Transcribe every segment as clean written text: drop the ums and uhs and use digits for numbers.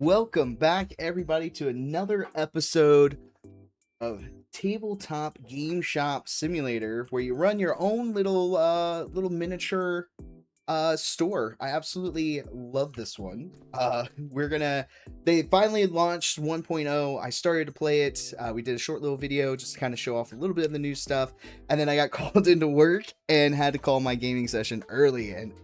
Welcome back, everybody, to another episode of Tabletop Game Shop Simulator, where you run your own little miniature store. I absolutely love this one. They finally launched 1.0. I started to play it. We did a short little video just to kind of show off a little bit of the new stuff, and then I got called into work and had to call my gaming session early, and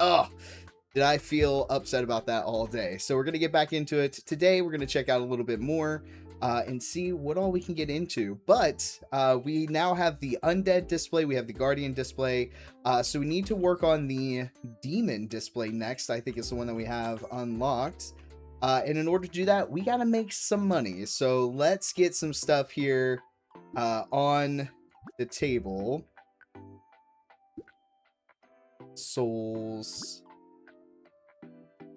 did I feel upset about that all day. So we're going to get back into it. Today, we're going to check out a little bit more and see what all we can get into. But we now have the Undead display. We have the Guardian display. So we need to work on the Demon display next. I think it's the one that we have unlocked. And in order to do that, we got to make some money. So let's get some stuff here on the table. Souls.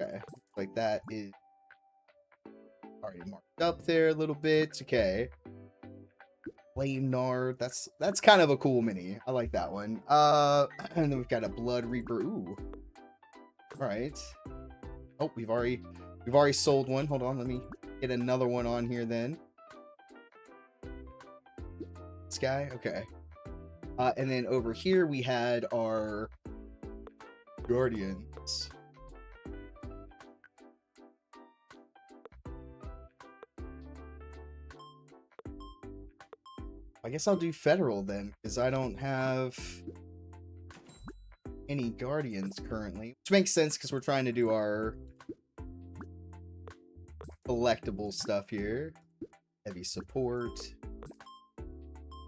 Okay, like that is already marked up there a little bit. Okay, Flame Nard. That's kind of a cool mini. I like that one. And then we've got a Blood Reaper. Ooh. All right. Oh, we've already sold one. Hold on, let me get another one on here then. This guy. Okay. And then over here we had our Guardians. I guess I'll do Federal then, because I don't have any Guardians currently. Which makes sense, because we're trying to do our collectible stuff here. Heavy support.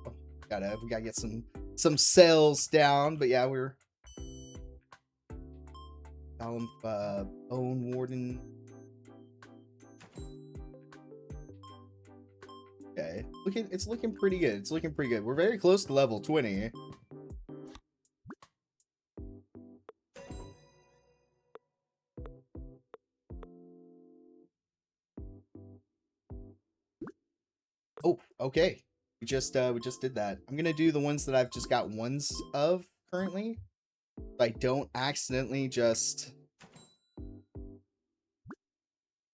Oh, we gotta get some sales down, but yeah, we're Bone Warden. Okay, it's looking pretty good. It's looking pretty good. We're very close to level 20. Oh, okay. We just did that. I'm gonna do the ones that I've just got ones of currently. So I don't accidentally just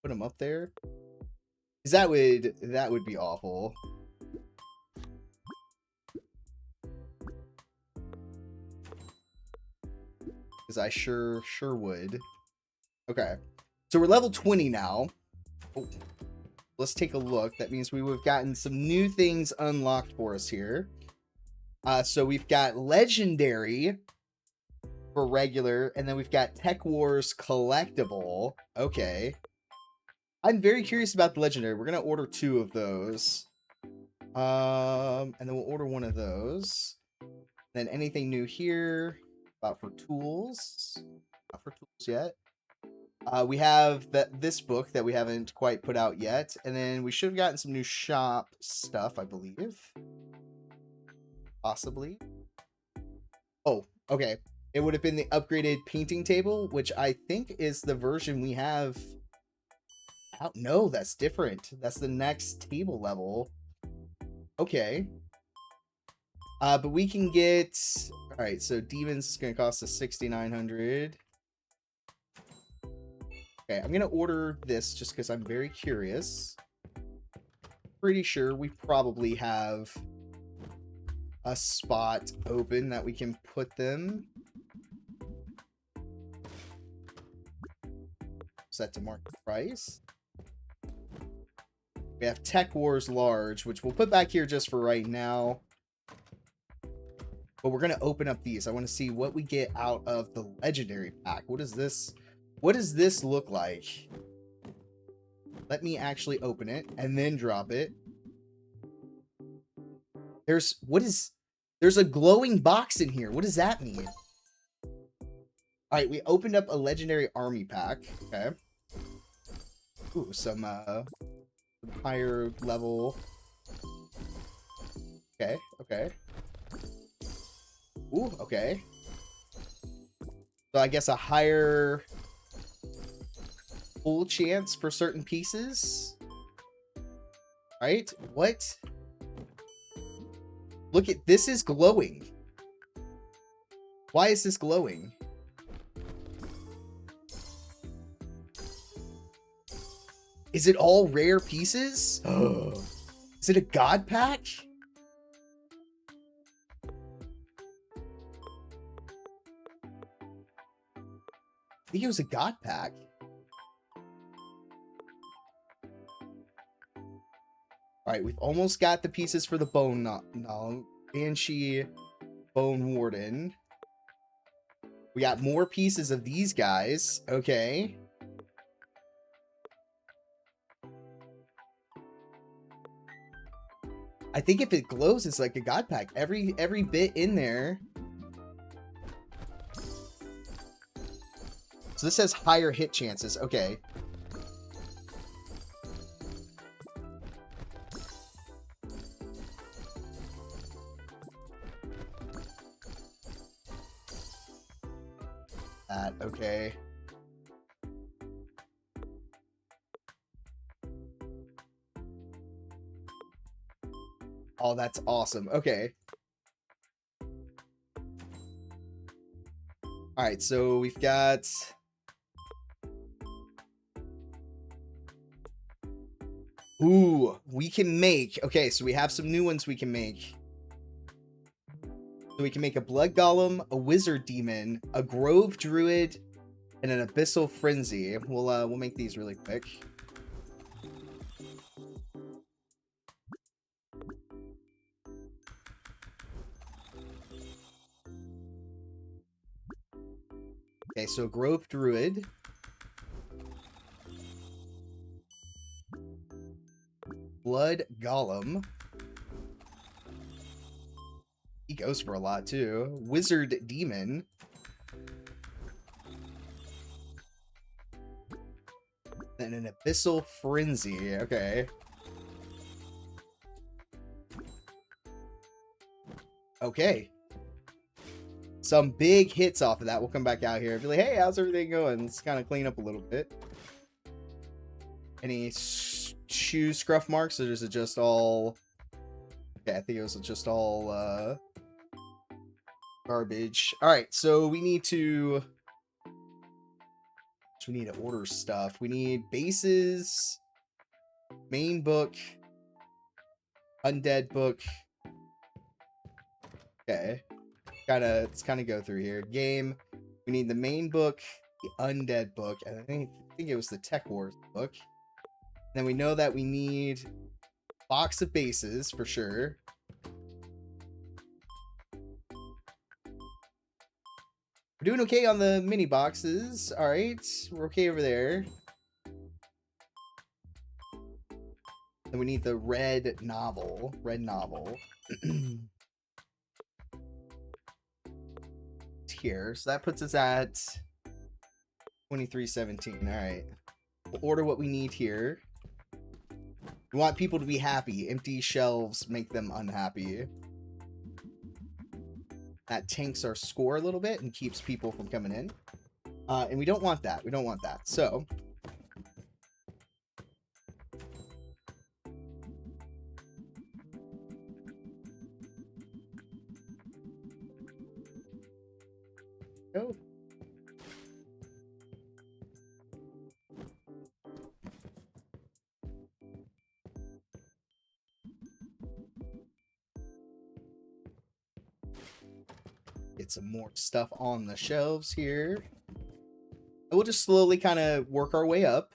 put them up there. Because that would be awful. Because I sure would. Okay. So we're level 20 now. Oh, let's take a look. That means we would have gotten some new things unlocked for us here. So we've got Legendary for regular, and then we've got Tech Wars collectible. Okay. I'm very curious about the Legendary. We're going to order 2 of those. And then we'll order 1 of those. Then anything new here? About for tools. Not for tools yet. We have this book that we haven't quite put out yet. And then we should have gotten some new shop stuff, I believe. Possibly. Oh, okay. It would have been the upgraded painting table, which I think is the version we have. No, that's different. That's the next table level. Okay. But we can get... Alright, so Demons is going to cost us 6,900. Okay, I'm going to order this just because I'm very curious. Pretty sure we probably have a spot open that we can put them. Set to market price. We have Tech Wars Large, which we'll put back here just for right now. But we're going to open up these. I want to see what we get out of the Legendary pack. What does this look like? Let me actually open it and then drop it. There's a glowing box in here. What does that mean? All right, we opened up a Legendary Army pack. Okay. Ooh, some higher level. Okay, okay. Ooh, okay. So I guess a higher full chance for certain pieces. Right? What? Look at this is glowing. Why is this glowing? Is it all rare pieces? Is it a god pack? I think it was a god pack. Alright, we've almost got the pieces for the Bone Banshee Bone Warden. We got more pieces of these guys. Okay. I think if it glows, it's like a god pack. Every bit in there. So this has higher hit chances. Okay. Okay. Oh, that's awesome. Okay. All right, so we've got... Ooh, we can make... Okay, so we have some new ones we can make. So we can make a Blood Golem, a Wizard Demon, a Grove Druid, and an Abyssal Frenzy. We'll make these really quick. Okay, so Grove Druid. Blood Golem. He goes for a lot, too. Wizard Demon. And an Abyssal Frenzy. Okay. Okay. Some big hits off of that. We'll come back out here and be like, hey, how's everything going? Let's kind of clean up a little bit. Any shoe scruff marks, or is it just all... Okay, I think it was just all garbage. Alright, so we need to... We need to order stuff. We need bases, main book, undead book. Okay. Let's kind of go through here. Game. We need the main book, the undead book, and I think it was the Tech Wars book. Then we know that we need box of bases for sure. We're doing okay on the mini boxes. All right, we're okay over there. Then we need the red novel. Here, so that puts us at 2317. All right, we'll order what we need here. We want people to be happy. Empty shelves make them unhappy. That tanks our score a little bit and keeps people from coming in. And we don't want that. We don't want that. So... Go. Get some more stuff on the shelves here. And we'll just slowly kind of work our way up.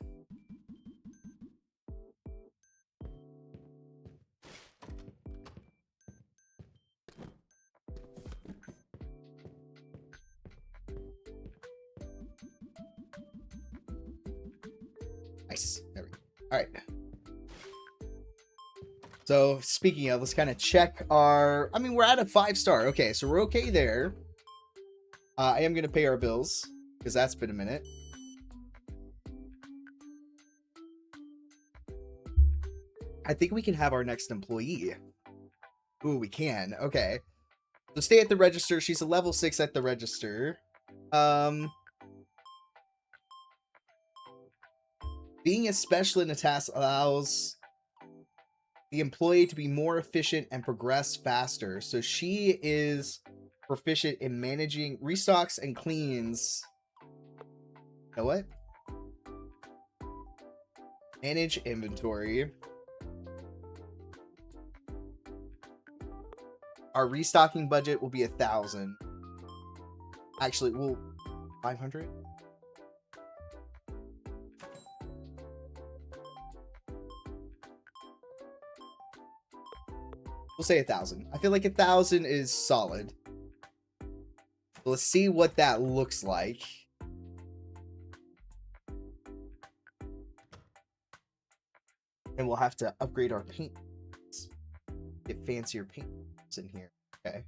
Nice. There we go. All right. So, speaking of, let's kind of check our... I mean, we're at a 5-star. Okay, so we're okay there. I am going to pay our bills, because that's been a minute. I think we can have our next employee. Ooh, we can. Okay. So stay at the register. She's a level 6 at the register. Being a special in a task allows the employee to be more efficient and progress faster. So she is proficient in managing restocks and cleans. You know what? Manage inventory. Our restocking budget will be 1,000. Actually, we'll 500. We'll say 1,000. I feel like 1,000 is solid. So let's see what that looks like. And we'll have to upgrade our paint. Get fancier paints in here. Okay.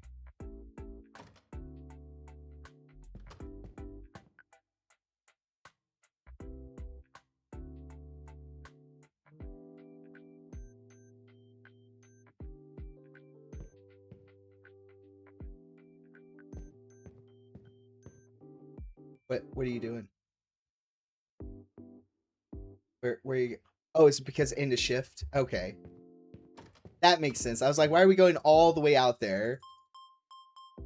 What are you doing? Where are you? Oh, it's because end of shift. Okay. That makes sense. I was like, why are we going all the way out there?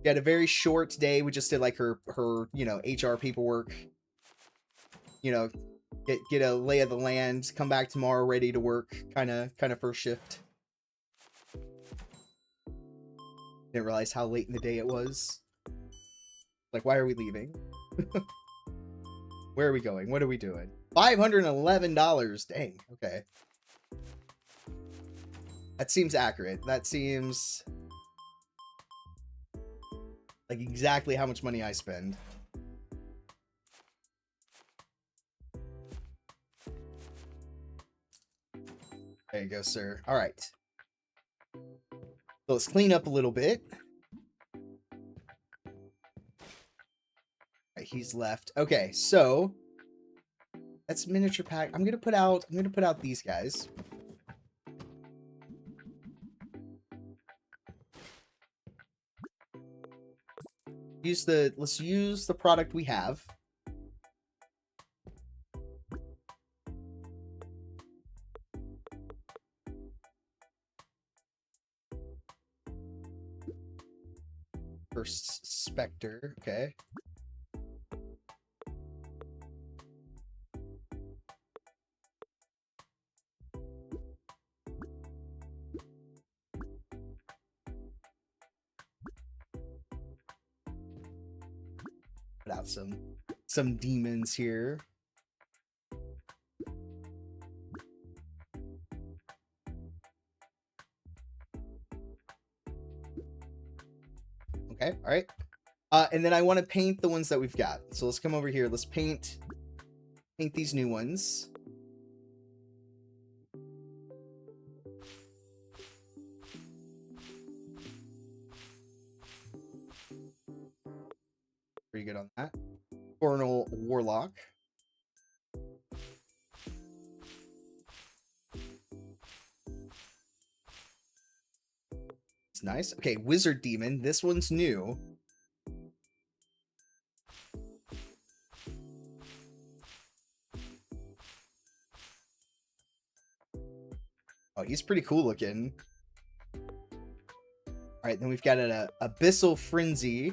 We had a very short day. We just did like her HR paperwork. Get a lay of the land, come back tomorrow ready to work, kind of first shift. Didn't realize how late in the day it was. Like, why are we leaving? Where are we going? What are we doing? $511. Dang. Okay. That seems accurate. That seems like exactly how much money I spend. There you go, sir. All right. So let's clean up a little bit. All right, he's left. Okay, so that's miniature pack. I'm gonna put out these guys. Let's use the product we have. First Spectre, okay. Put out some demons here. Okay, all right. And then I want to paint the ones that we've got. So let's come over here. Let's paint these new ones. Pretty good on that. Infernal Warlock. It's nice. Okay, Wizard Demon. This one's new. Oh, he's pretty cool looking. All right, then we've got an Abyssal Frenzy.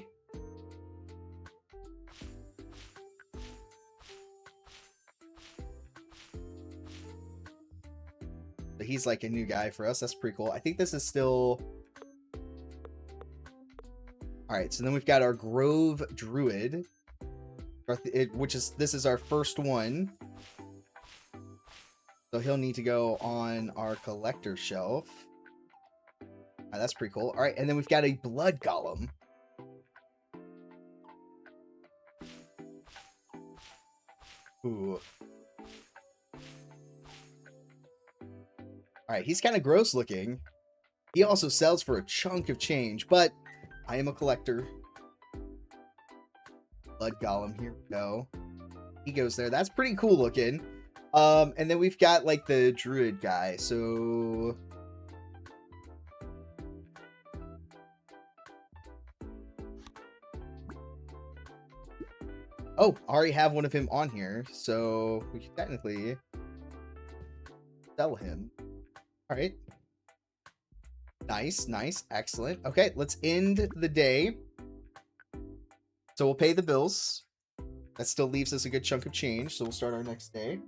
But he's like a new guy for us. That's pretty cool. I think this is still... All right, so then we've got our Grove Druid, this is our first one. So he'll need to go on our collector shelf. That's pretty cool. All right, and then we've got a Blood Golem. Ooh. All right, he's kind of gross looking. He also sells for a chunk of change, but I am a collector. Blood Golem, here we go. He goes there. That's pretty cool looking. And then we've got like the Druid guy. So oh, I already have one of him on here, so we can technically sell him. All right. Nice, nice, excellent. Okay, let's end the day. So we'll pay the bills. That still leaves us a good chunk of change, so we'll start our next day.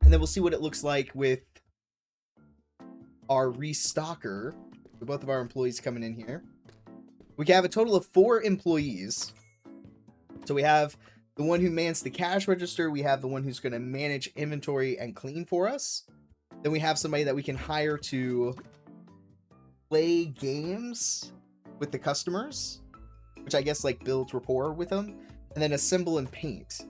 And then we'll see what it looks like with our restocker. So both of our employees coming in here. We can have a total of 4 employees. So we have the one who mans the cash register. We have the one who's going to manage inventory and clean for us. Then we have somebody that we can hire to play games with the customers, which I guess like builds rapport with them. And then assemble and paint.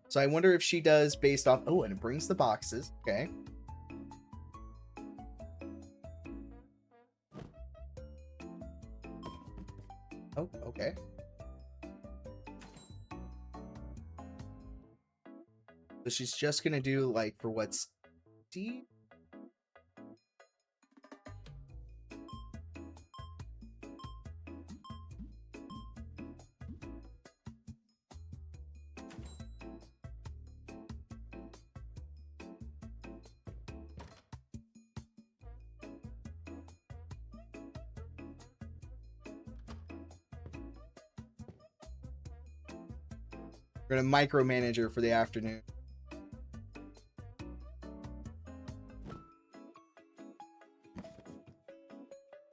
So I wonder if she does based off... Oh, and it brings the boxes. Okay. Oh, okay. So she's just going to do, like, for what's... D? We're going to micromanage her for the afternoon.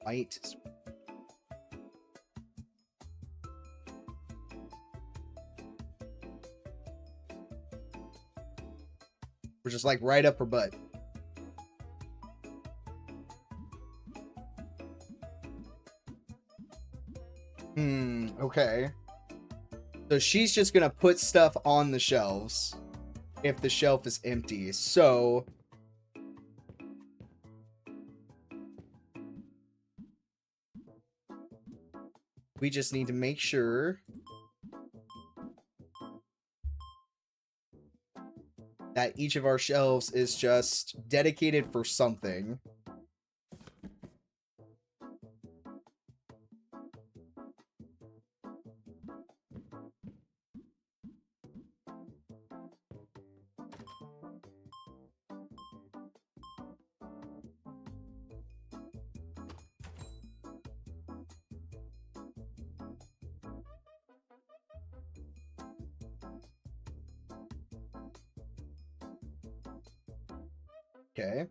White. We're just like right up her butt. Okay. So she's just gonna put stuff on the shelves if the shelf is empty. So we just need to make sure that each of our shelves is just dedicated for something. Okay.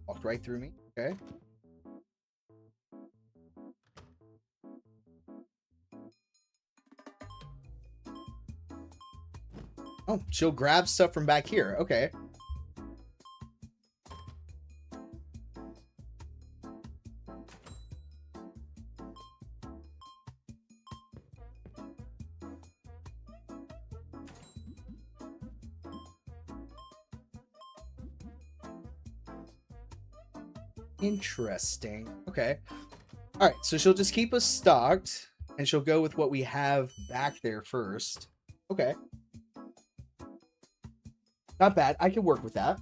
Walked right through me. Okay. Oh, she'll grab stuff from back here. Okay. Interesting. Okay. All right, so she'll just keep us stocked, and she'll go with what we have back there first. Okay. Not bad. I can work with that.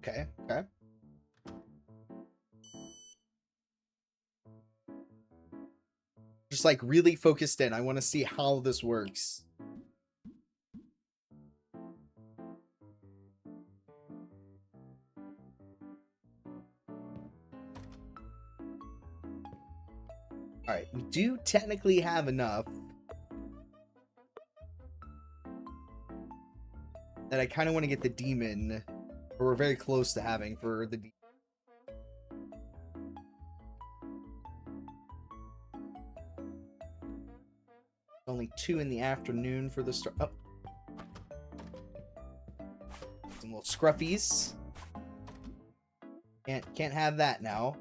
Okay, okay. Just like really focused in. I want to see how this works. All right, we do technically have enough that I kind of want to get the demon, or we're very close to having for the demon. Only 2 in the afternoon for the start. Oh. Some little scruffies. Can't have that now.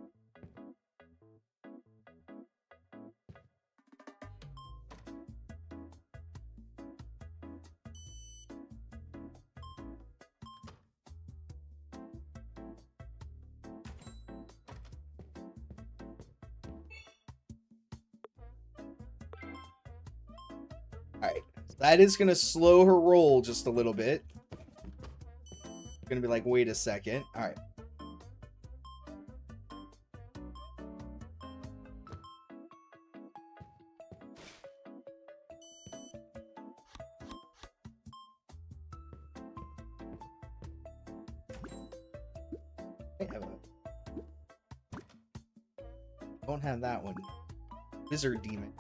Alright. That is going to slow her roll just a little bit. Going to be like, wait a second. Alright. Don't have that one. Wizard Demon.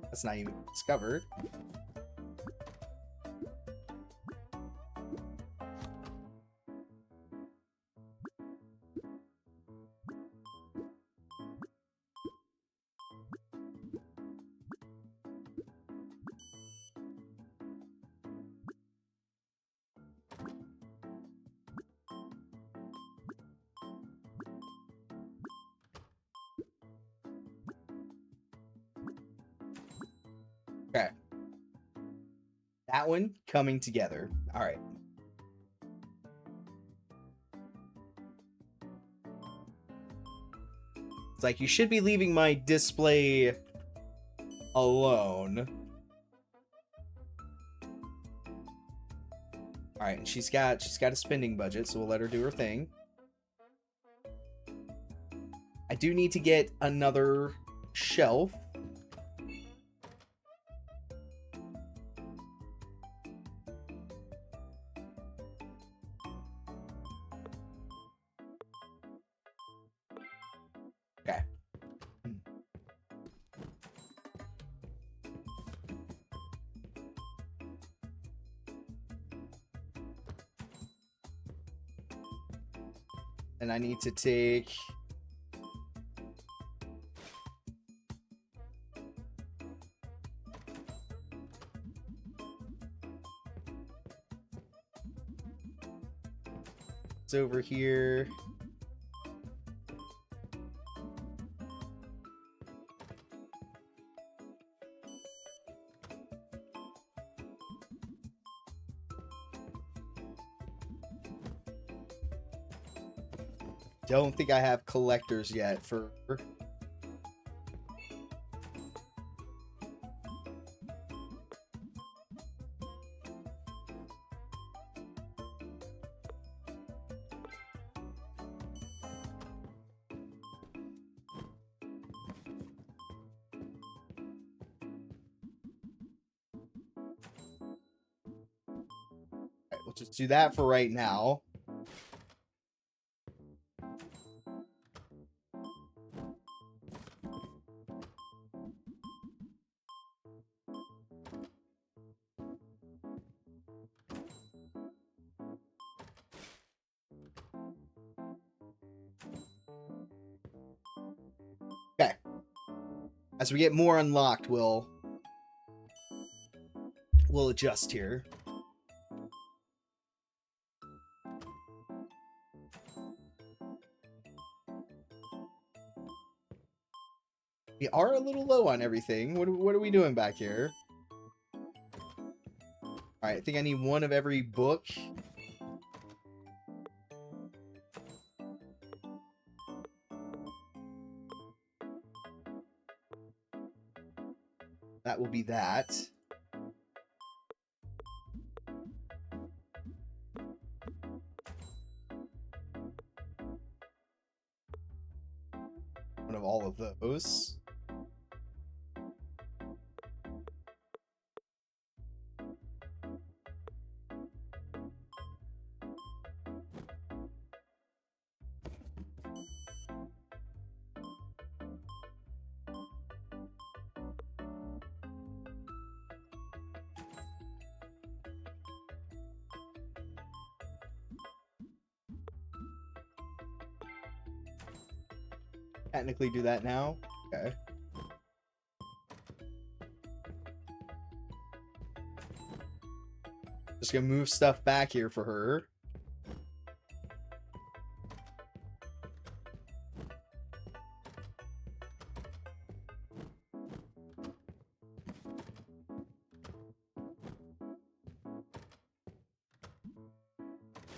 That's not even discovered. Okay. That one coming together. All right. It's like, you should be leaving my display alone. All right, and she's got a spending budget, so we'll let her do her thing. I do need to get another shelf. Okay. And I need to take... It's over here. Don't think I have collectors yet for... Alright, we'll just do that for right now. Okay. As we get more unlocked, we'll adjust here. We are a little low on everything. What are we doing back here? Alright, I think I need one of every book. That will be that. One of all of those. Technically do that now. Okay. Just gonna move stuff back here for her.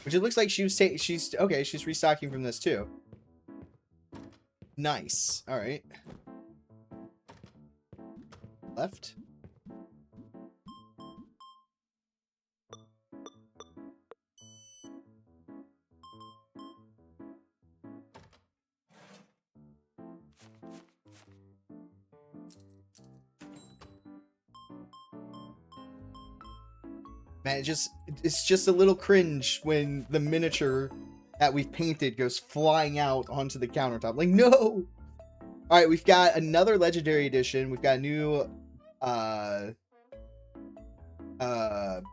Which it looks like she's okay, she's restocking from this too. Nice. All right. left. Man, it's just a little cringe when the miniature that we've painted goes flying out onto the countertop. Like, no! All right, we've got another legendary edition. We've got a new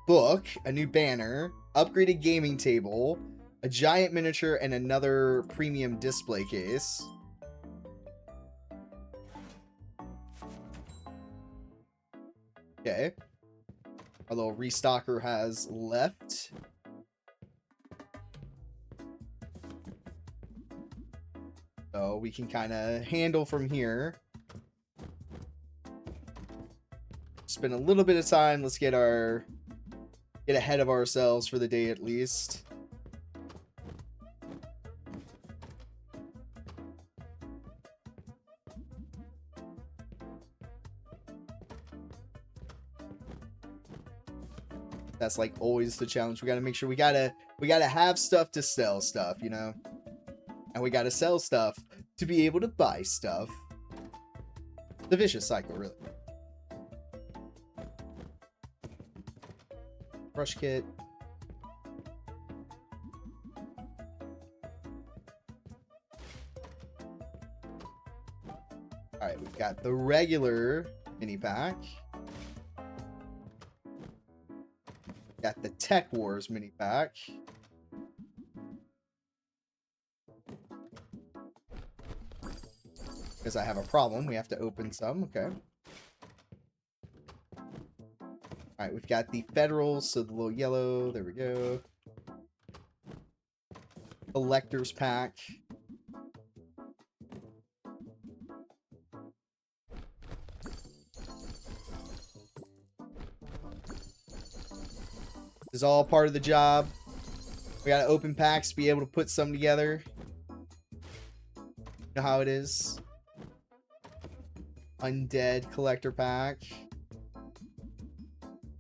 book, a new banner, upgraded gaming table, a giant miniature, and another premium display case. Okay. Our little restocker has left. So we can kind of handle from here. Spend a little bit of time. Let's get ahead of ourselves for the day at least. That's like always the challenge. We gotta make sure we gotta have stuff to sell stuff, you know? And we gotta sell stuff to be able to buy stuff. The vicious cycle, really. Brush kit. Alright, we've got the regular mini pack. Got the Tech Wars mini pack. Because I have a problem. We have to open some. Okay. Alright, we've got the Federals, so the little yellow. There we go. Collector's pack. This is all part of the job. We gotta open packs, be able to put some together. You know how it is. Undead collector pack.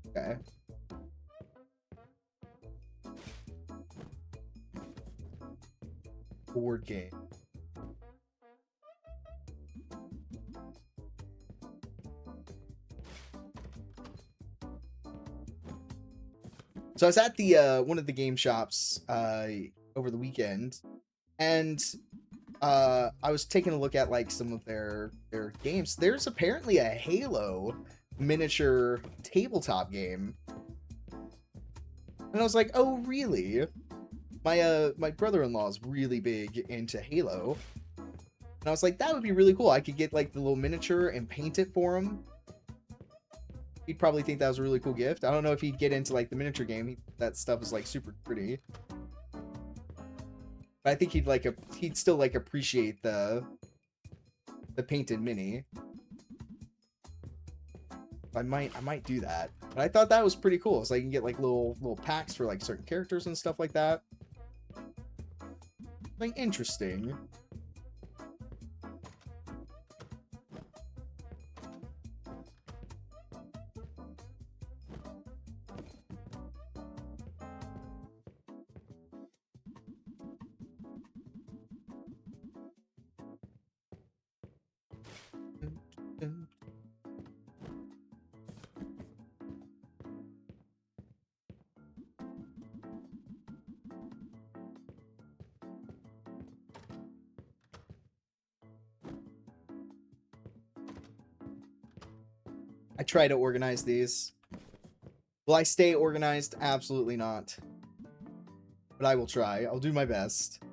Okay. Board game. So I was at the one of the game shops over the weekend, and I was taking a look at like some of their games. There's apparently a Halo miniature tabletop game, and I was like, oh really? My brother-in-law is really big into Halo, and I was like, that would be really cool. I could get like the little miniature and paint it for him. He'd probably think that was a really cool gift. I don't know if he'd get into like the miniature game. That stuff is like super pretty. But I think he'd still like appreciate the painted mini. I might do that. But I thought that was pretty cool. So I can get like little packs for like certain characters and stuff like that. Like interesting. I try to organize these. Will I stay organized? Absolutely not. But I will try. I'll do my best.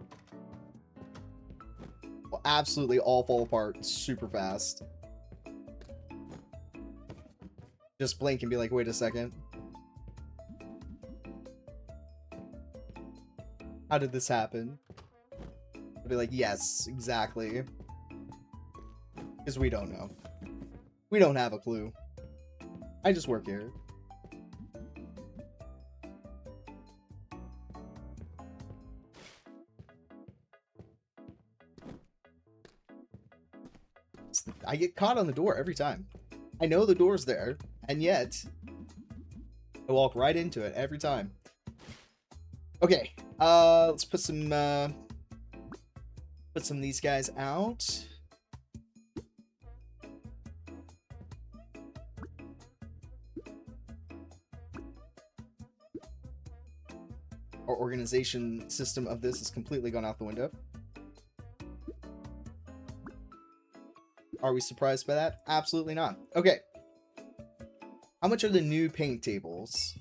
Will absolutely all fall apart super fast. Just blink and be like, wait a second. How did this happen? I'll be like, yes, exactly. Because we don't know. We don't have a clue. I just work here. I get caught on the door every time. I know the door's there, and yet I walk right into it every time. Okay, let's put some of these guys out. Our organization system of this has completely gone out the window. Are we surprised by that? Absolutely not. Okay. How much are the new paint tables?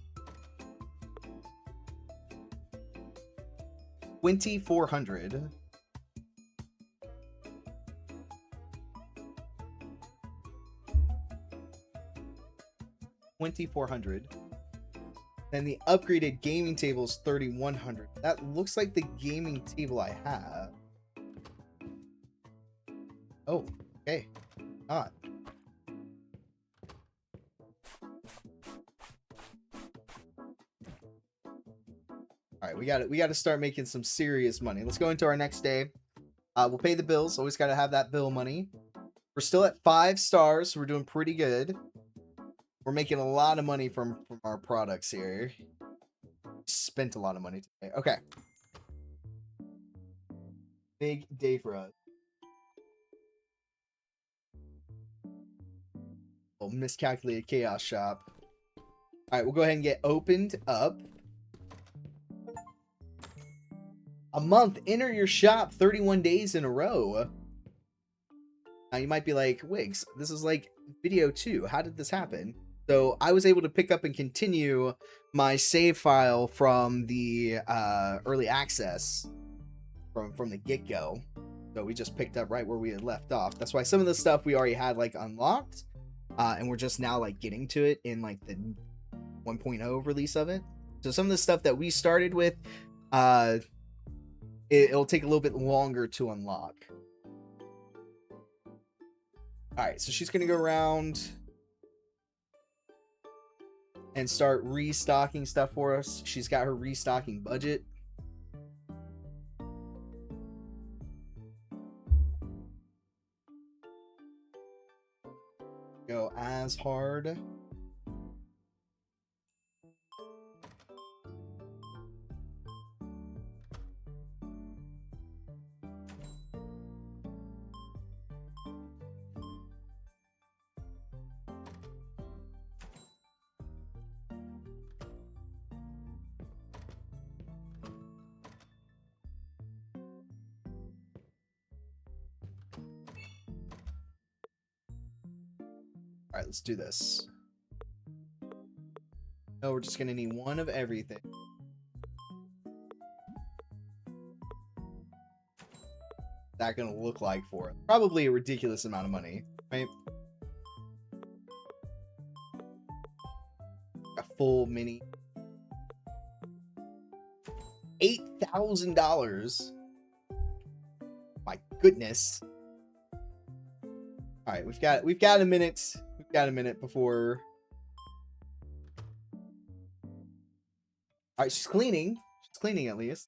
2,400. $2,400. Then the upgraded gaming table is 3,100. That looks like the gaming table I have. Oh, okay. Not. All right, we got to start making some serious money. Let's go into our next day. We'll pay the bills. Always got to have that bill money. We're still at 5 stars, so we're doing pretty good. We're making a lot of money from our products here. Spent a lot of money today. Okay. Big day for us. Oh, miscalculated chaos shop. All right, we'll go ahead and get opened up. A month. Enter your shop 31 days in a row. Now you might be like, Wiggs, this is like video 2. How did this happen? So I was able to pick up and continue my save file from the early access from the get-go. So we just picked up right where we had left off. That's why some of the stuff we already had like unlocked, and we're just now like getting to it in like the 1.0 release of it. So some of the stuff that we started with, it'll take a little bit longer to unlock. All right, so she's gonna go around and start restocking stuff for us. She's got her restocking budget. Go as hard. All right, let's do this. No, we're just gonna need one of everything. What's that gonna look like for it? Probably a ridiculous amount of money, right? A full mini. $8,000. My goodness. All right, we've got a minute. We've got a minute before. All right, she's cleaning. She's cleaning at least.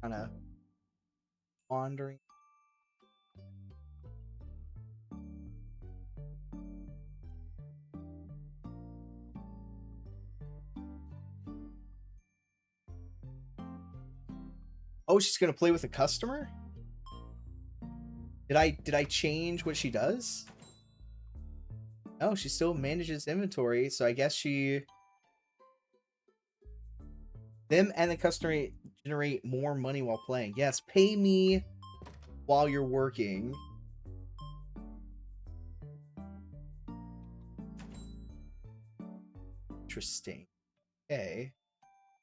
Kind of wandering. Oh, she's gonna play with a customer? Did I change what she does? No, she still manages inventory, so I guess she... Them and the customer generate more money while playing. Yes, pay me while you're working. Interesting. Okay.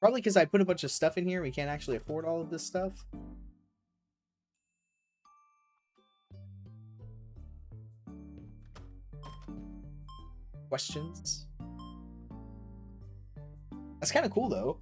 Probably because I put a bunch of stuff in here. We can't actually afford all of this stuff. Questions? That's kind of cool, though.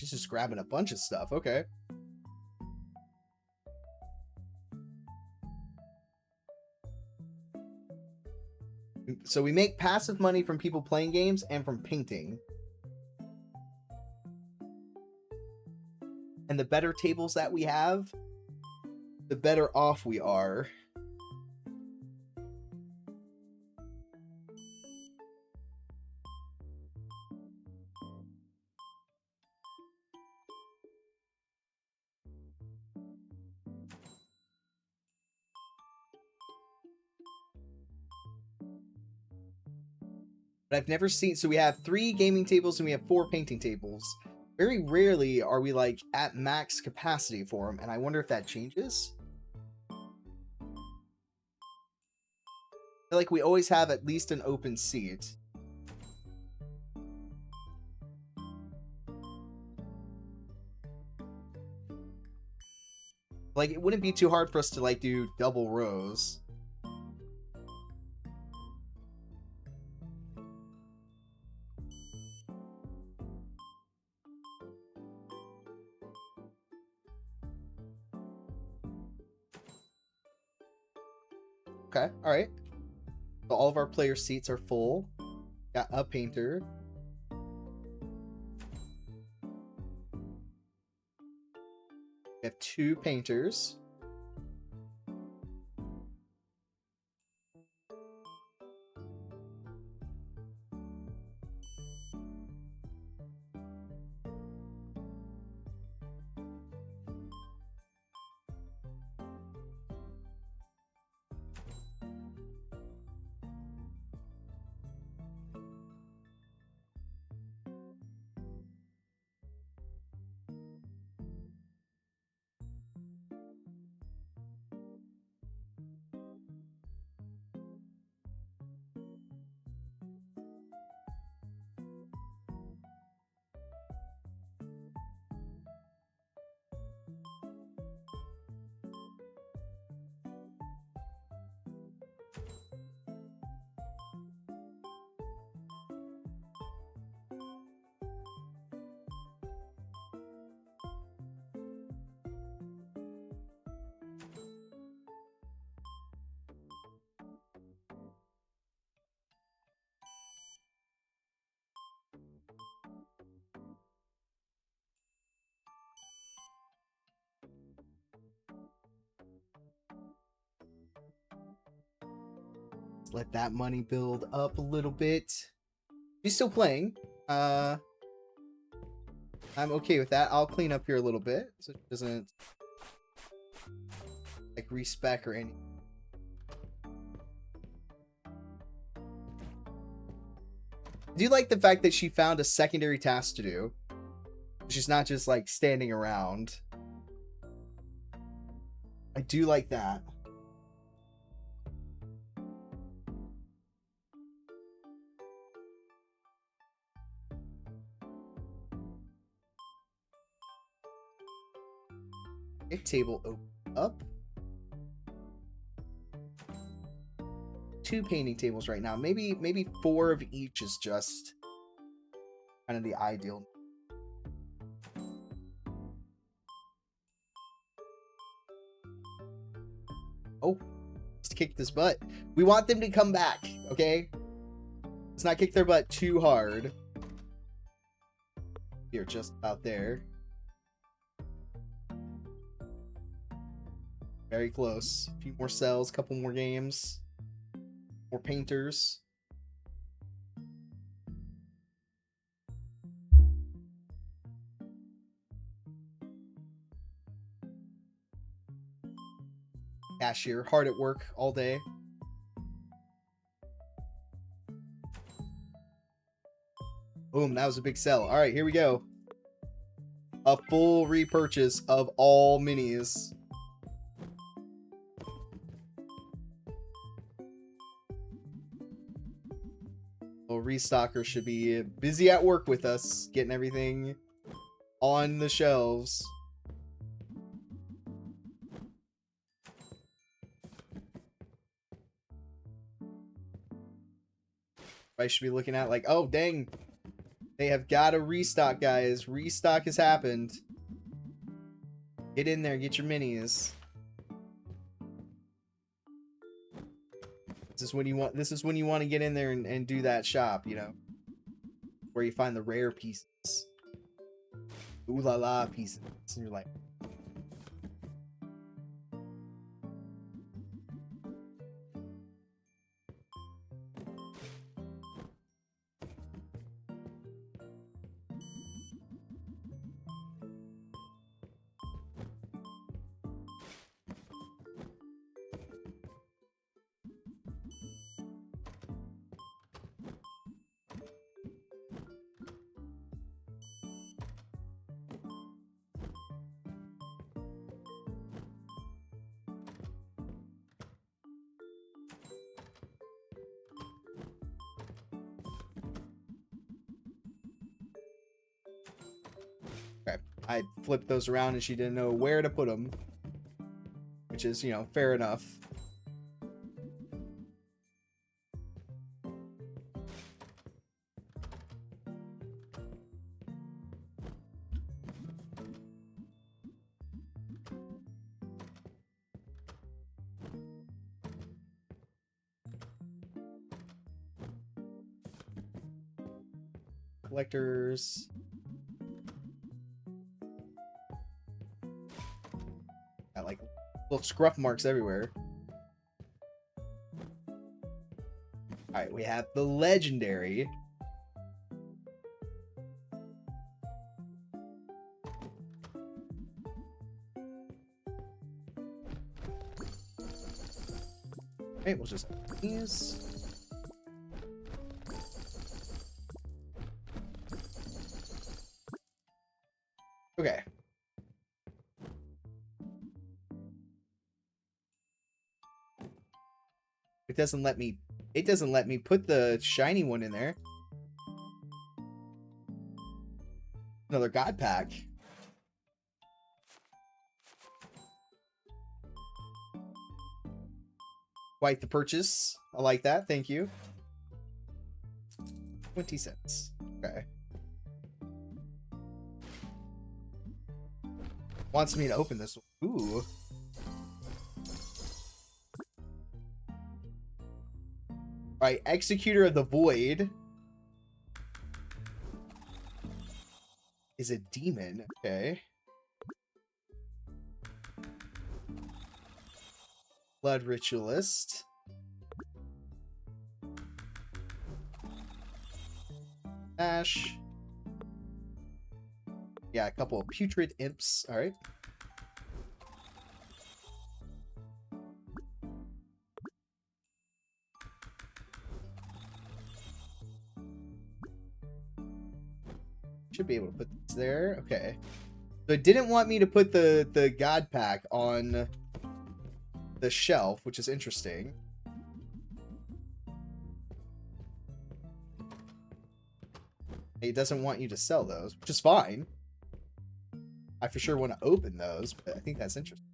she's just grabbing a bunch of stuff. Okay. So we make passive money from people playing games and from painting. And the better tables that we have, the better off we are. But I've never seen, so we have 3 gaming tables and we have 4 painting tables. Very rarely are we like at max capacity for them, and I wonder if that changes. I feel like we always have at least an open seat. Like, it wouldn't be too hard for us to like do double rows. Okay, all right. So all of our player seats are full. Got a painter. We have 2 painters. Let that money build up a little bit. She's still playing. I'm okay with that. I'll clean up here a little bit so it doesn't like respec or anything. I do like the fact that she found a secondary task to do. She's not just like standing around. I do like that. Okay, table open up. 2 painting tables right now. Maybe 4 of each is just kind of the ideal. Oh, let's kick this butt. We want them to come back, okay? Let's not kick their butt too hard. You're just about there. Very close. A few more cells, couple more games. More painters. Cashier, hard at work all day. Boom, that was a big sell. All right, here we go. A full repurchase of all minis. Well, Restocker should be busy at work with us, getting everything on the shelves. I should be looking at like, oh, dang. They have got to restock, guys. Restock has happened. Get in there, get your minis. This is when you want to get in there and do that shop, you know. Where you find the rare pieces. Ooh la la pieces. And you're like, okay. I flipped those around and she didn't know where to put them. Which is, you know, fair enough. Collectors. Got like little scruff marks everywhere. Alright, we have the legendary. Okay, we'll just these. Okay. It doesn't let me put the shiny one in there. Another god pack. Quite the purchase. I like that. Thank you. 20 cents. Okay. Wants me to open this one. Ooh. Alright, Executor of the Void is a demon. Okay. Blood Ritualist. Ash. Yeah, a couple of Putrid Imps. Alright. Should be able to put this there. Okay. So it didn't want me to put the God Pack on the shelf, which is interesting. It doesn't want you to sell those, which is fine. I for sure want to open those, but I think that's interesting.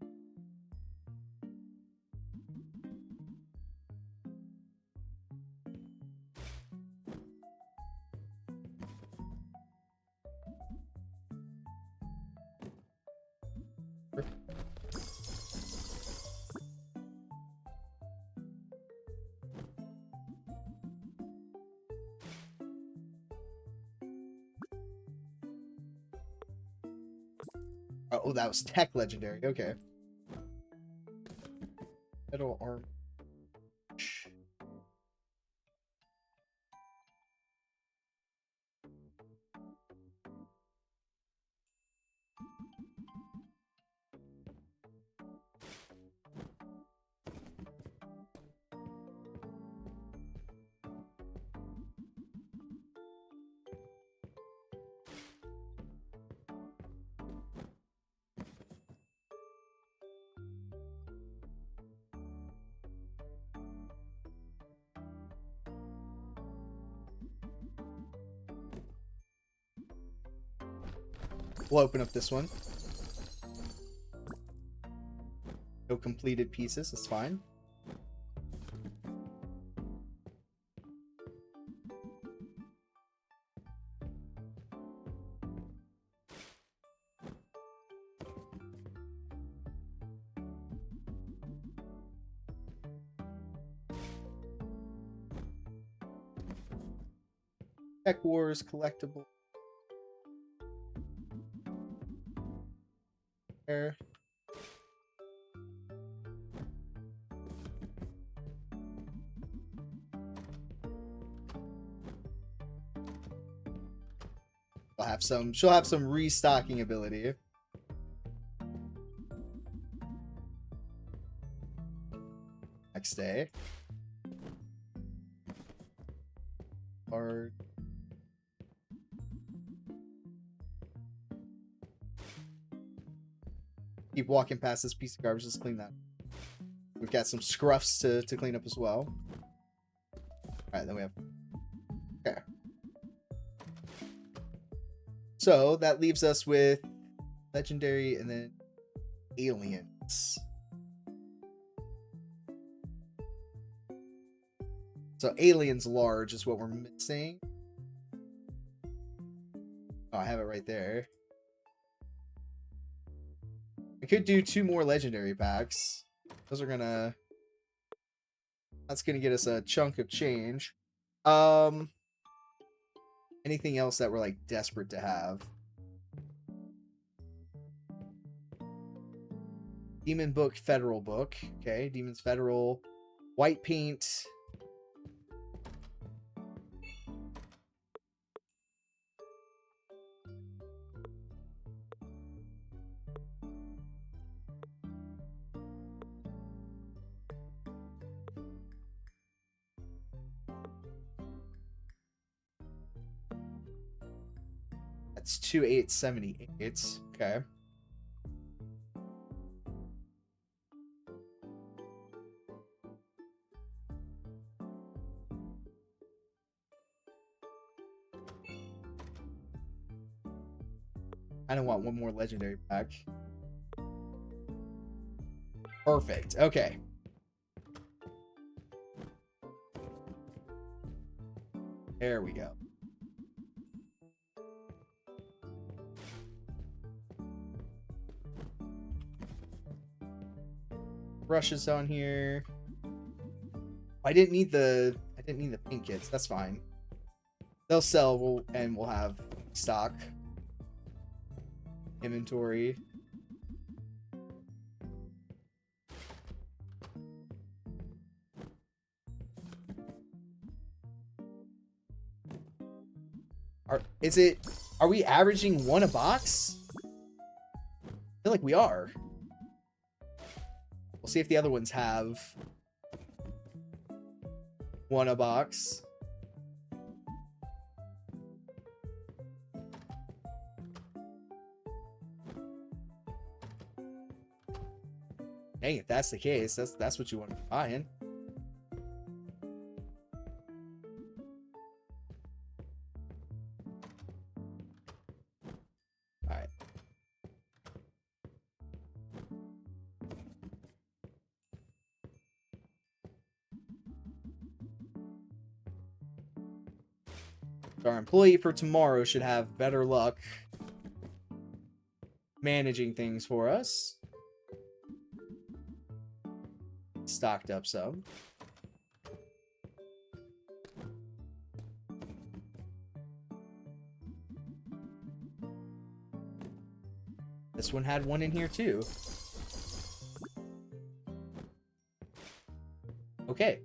Oh, that was Tech Legendary. Okay. Metal Arm. We'll open up this one. No completed pieces. That's fine. Tech Wars collectible. There. She'll have some restocking ability. Next day. Or keep walking past this piece of garbage. Let's clean that. We've got some scruffs to clean up as well. Alright, then we have... Okay. So, that leaves us with Legendary and then Aliens. So, Aliens large is what we're missing. Oh, I have it right there. I could do 2 more Legendary packs. Those are gonna... That's gonna get us a chunk of change. Anything else that we're like desperate to have? Demon Book, Federal Book. Okay, Demon's Federal. White paint. That's 2878. Okay. I don't want one more legendary pack. Perfect. Okay. There we go. Brushes on here. I didn't need the paint kits. That's fine. They'll sell and we'll have stock. Inventory. Are we averaging 1 a box? I feel like we are. We'll see if the other ones have 1 a box. Dang, if that's the case, that's what you want to be buying. Alright. Our employee for tomorrow should have better luck managing things for us. Stocked up some. This one had 1 in here too. Okay.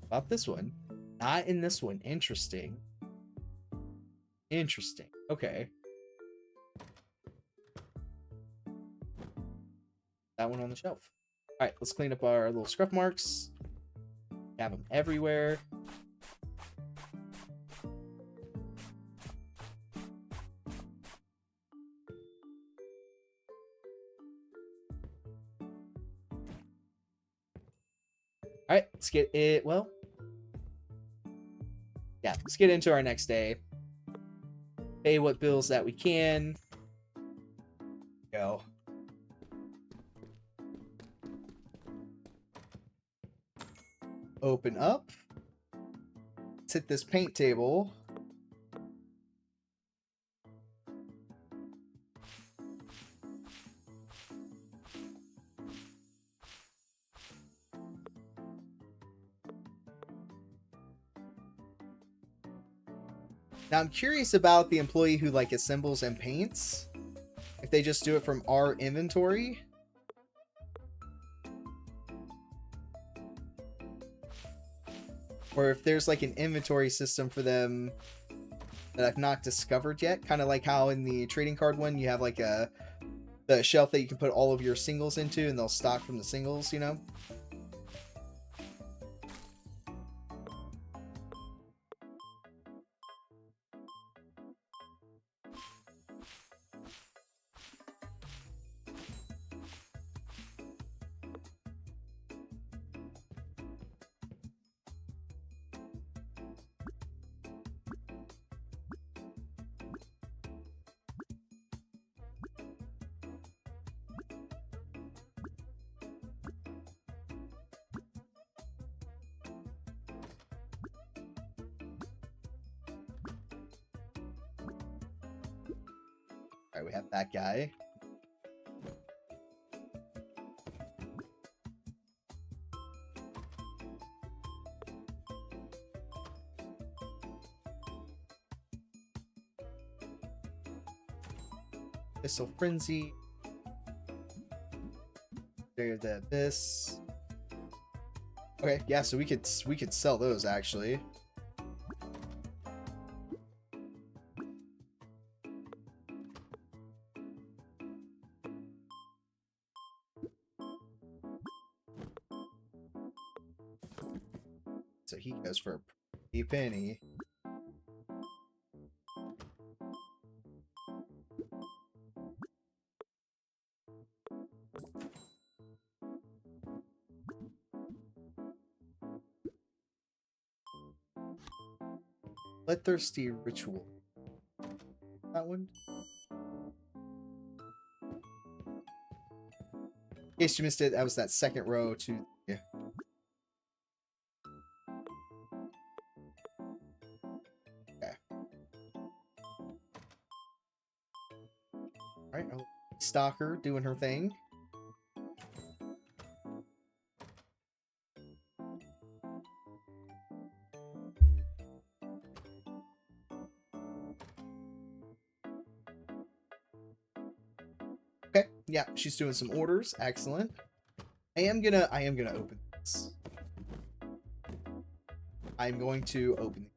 About this one. Not in this one. Interesting. Interesting. Okay. That one on the shelf. Alright, let's clean up our little scruff marks. Have them everywhere. Alright, let's get it. Well, yeah, let's get into our next day. Pay what bills that we can. Go. Open up. Let's hit this paint table. Now I'm curious about the employee who like assembles and paints. If they just do it from our inventory. Or if there's like an inventory system for them that I've not discovered yet. Kind of like how in the trading card one you have like the shelf that you can put all of your singles into and they'll stock from the singles, you know? Alright, we have that guy. Missile Frenzy. There, the Abyss. Okay, yeah, so we could sell those actually. So he goes for a pretty penny. Bloodthirsty Ritual. That one? In case you missed it, that was that second row to... Yeah. Okay. Alright, Stalker doing her thing. Okay, yeah, she's doing some orders. Excellent. I am gonna open this. I'm going to open it.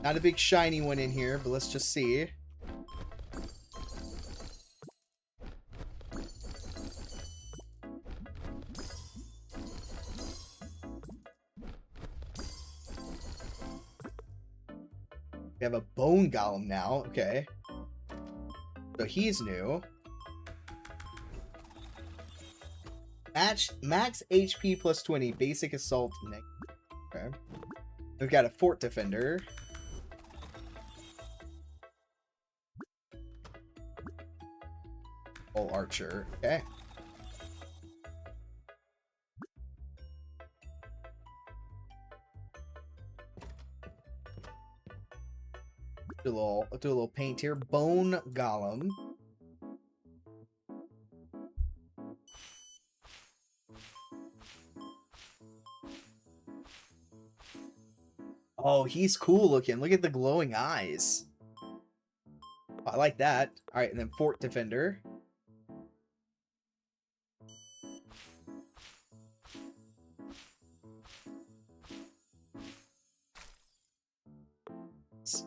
Not a big shiny one in here, but let's just see. We have a Bone Golem now. Okay. So he's new. Max HP plus 20. Basic Assault negative. Okay. We've got a Fort Defender. All Archer. Okay. Do a little paint here. Bone Golem. Oh, he's cool looking. Look at the glowing eyes. Oh, I like that. All right, and then Fort Defender.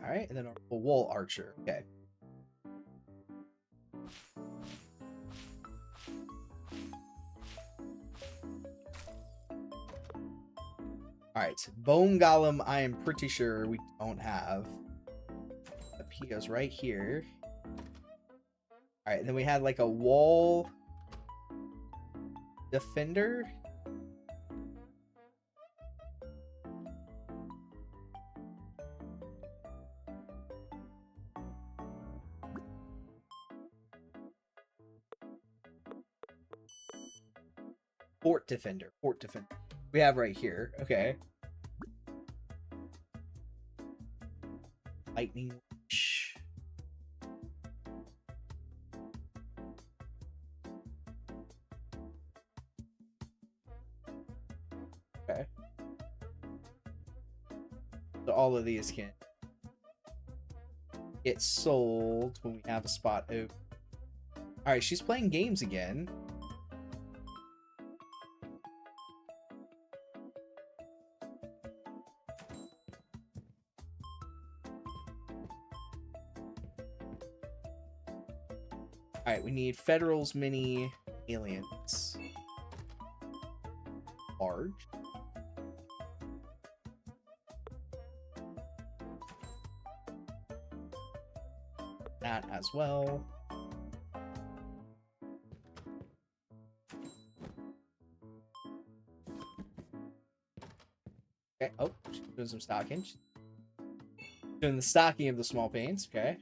All right, and then a Wall Archer. Okay. Alright, Bone Golem, I am pretty sure we don't have. He goes right here. Alright, then we had like a Wall Defender. Fort Defender. Fort Defender. We have right here. Okay. Lightning Witch. Okay. So all of these can get sold when we have a spot open. Alright, she's playing games again. Alright, we need Federal's mini aliens. Large. That as well. Okay, oh, she's doing some stocking. She's doing the stocking of the small paints, okay.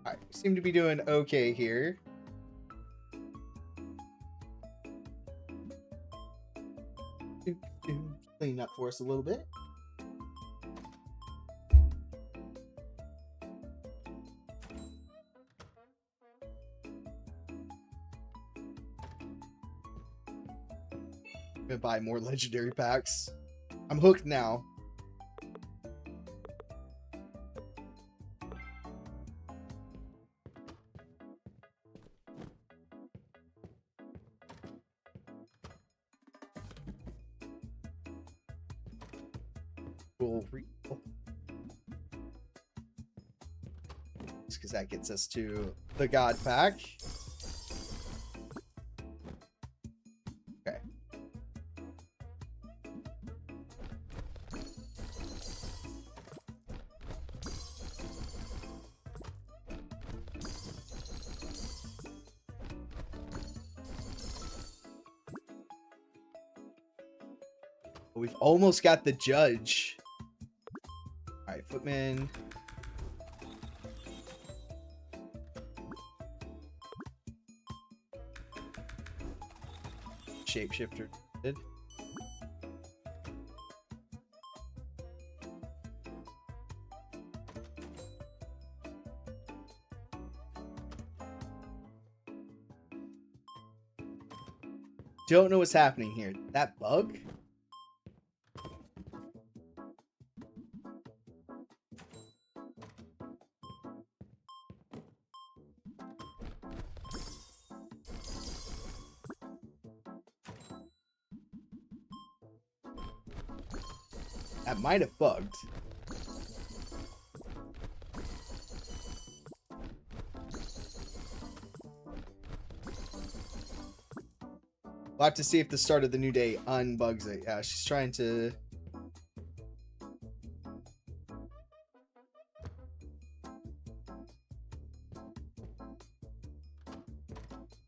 Alright, we seem to be doing okay here. Clean up for us a little bit. I'm gonna buy more legendary packs. I'm hooked now. Because that gets us to the God pack. Okay. We've almost got the judge. All right, Footman. Shapeshifter did. Don't know what's happening here. That bug? That might have bugged. We'll have to see if the start of the new day unbugs it. Yeah, she's trying to...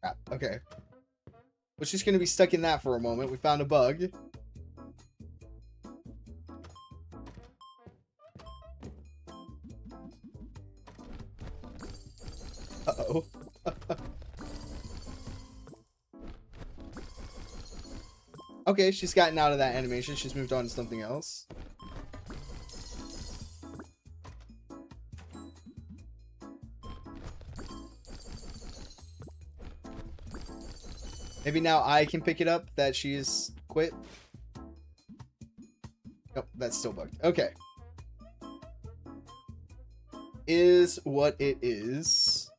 Crap. Okay. Well, she's going to be stuck in that for a moment. We found a bug. Uh-oh. Okay, she's gotten out of that animation. She's moved on to something else. Maybe now I can pick it up that she's quit. Nope, that's still bugged. Okay. Is what it is.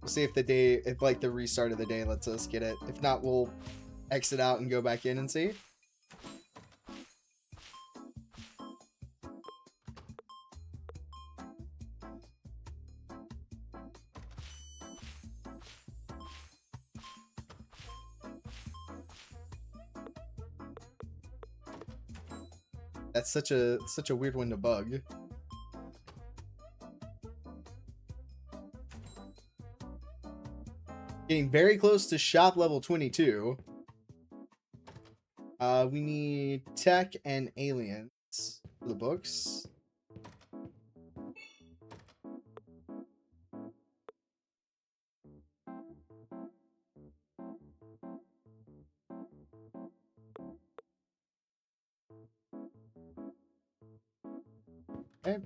We'll see if the day, if like the restart of the day lets us get it. If not, we'll exit out and go back in and see. That's such a weird one to bug. Getting very close to shop level 22. We need tech and aliens for the books. Okay.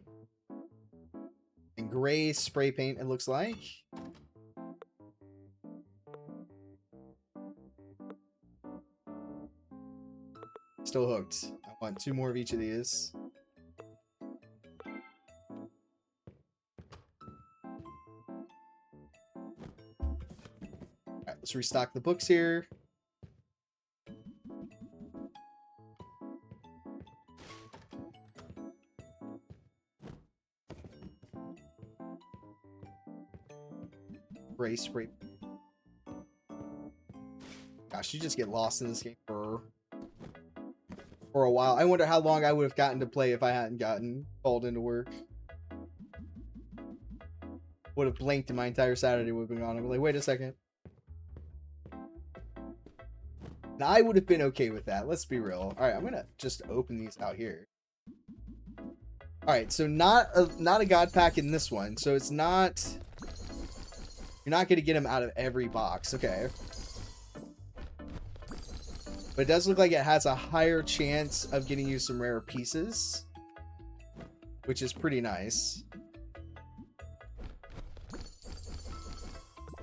And gray spray paint, it looks like. Still hooked. I want 2 more of each of these. Alright, let's restock the books here. Gray spray. Gosh, you just get lost in this game for a while. I wonder how long I would have gotten to play if I hadn't gotten called into work. Would have blinked and my entire Saturday would have been gone. I'm like, wait a second. Now, I would have been okay with that. Let's be real. All right, I'm gonna just open these out here. All right, so not a god pack in this one. So it's not. You're not gonna get them out of every box. Okay. But it does look like it has a higher chance of getting you some rare pieces, which is pretty nice.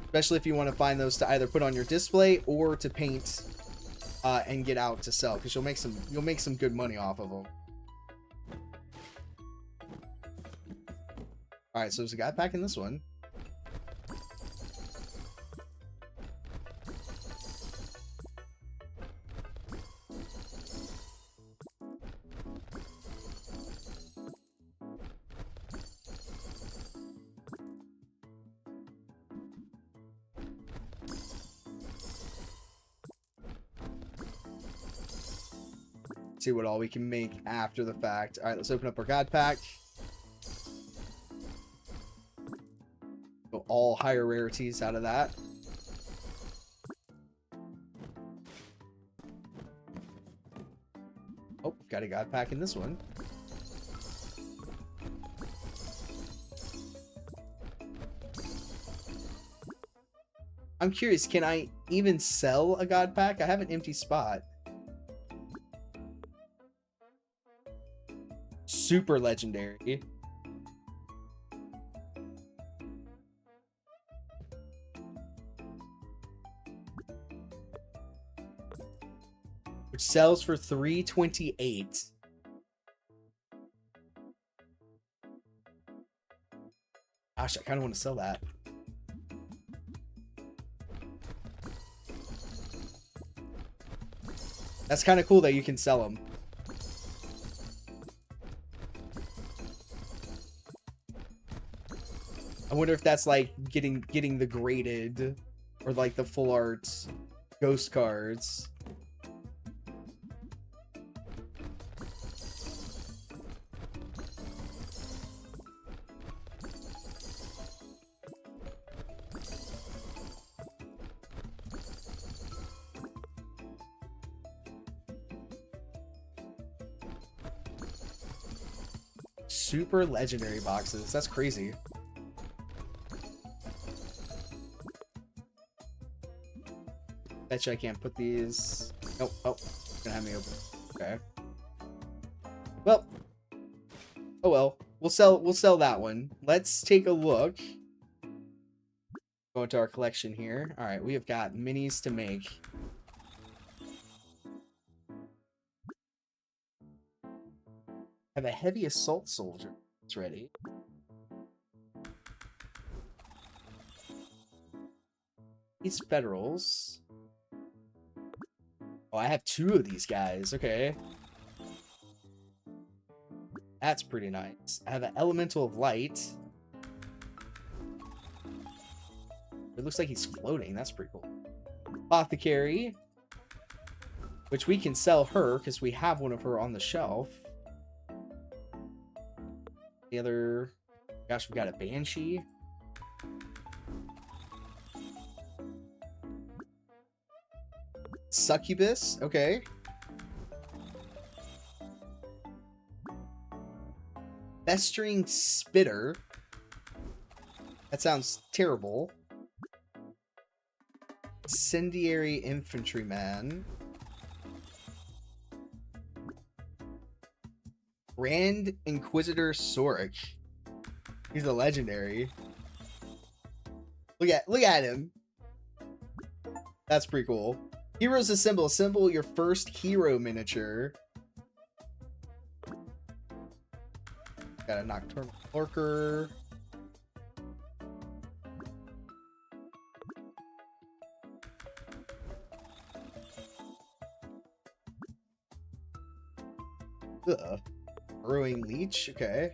Especially if you want to find those to either put on your display or to paint and get out to sell, because you'll make some good money off of them. All right, so there's a god pack in this one. See what all we can make after the fact. All right, let's open up our god pack. Go all higher rarities out of that. Oh, got a god pack in this one. I'm curious, can I even sell a god pack? I have an empty spot. Super legendary. Which sells for $328. Gosh, I kind of want to sell that. That's kind of cool that you can sell them. I wonder if that's like getting the graded or like the full art ghost cards. Super legendary boxes. That's crazy. Bet you I can't put these. Nope. Oh, gonna have me open. Okay. Well. Oh well. We'll sell that one. Let's take a look. Go into our collection here. All right, we have got minis to make. Have a heavy assault soldier. It's ready. These federals. Oh, I have 2 of these guys. Okay. That's pretty nice. I have an elemental of light. It looks like he's floating. That's pretty cool. Apothecary. Which we can sell her because we have one of her on the shelf. The other... Gosh, we got a Banshee. Succubus. Okay. Festering Spitter. That sounds terrible. Incendiary Infantryman. Grand Inquisitor Sorik. He's a legendary. Look at him. That's pretty cool. Hero's a symbol. Symbol your first hero miniature. Got a Nocturnal Lurker. Ugh. Burrowing Leech. Okay.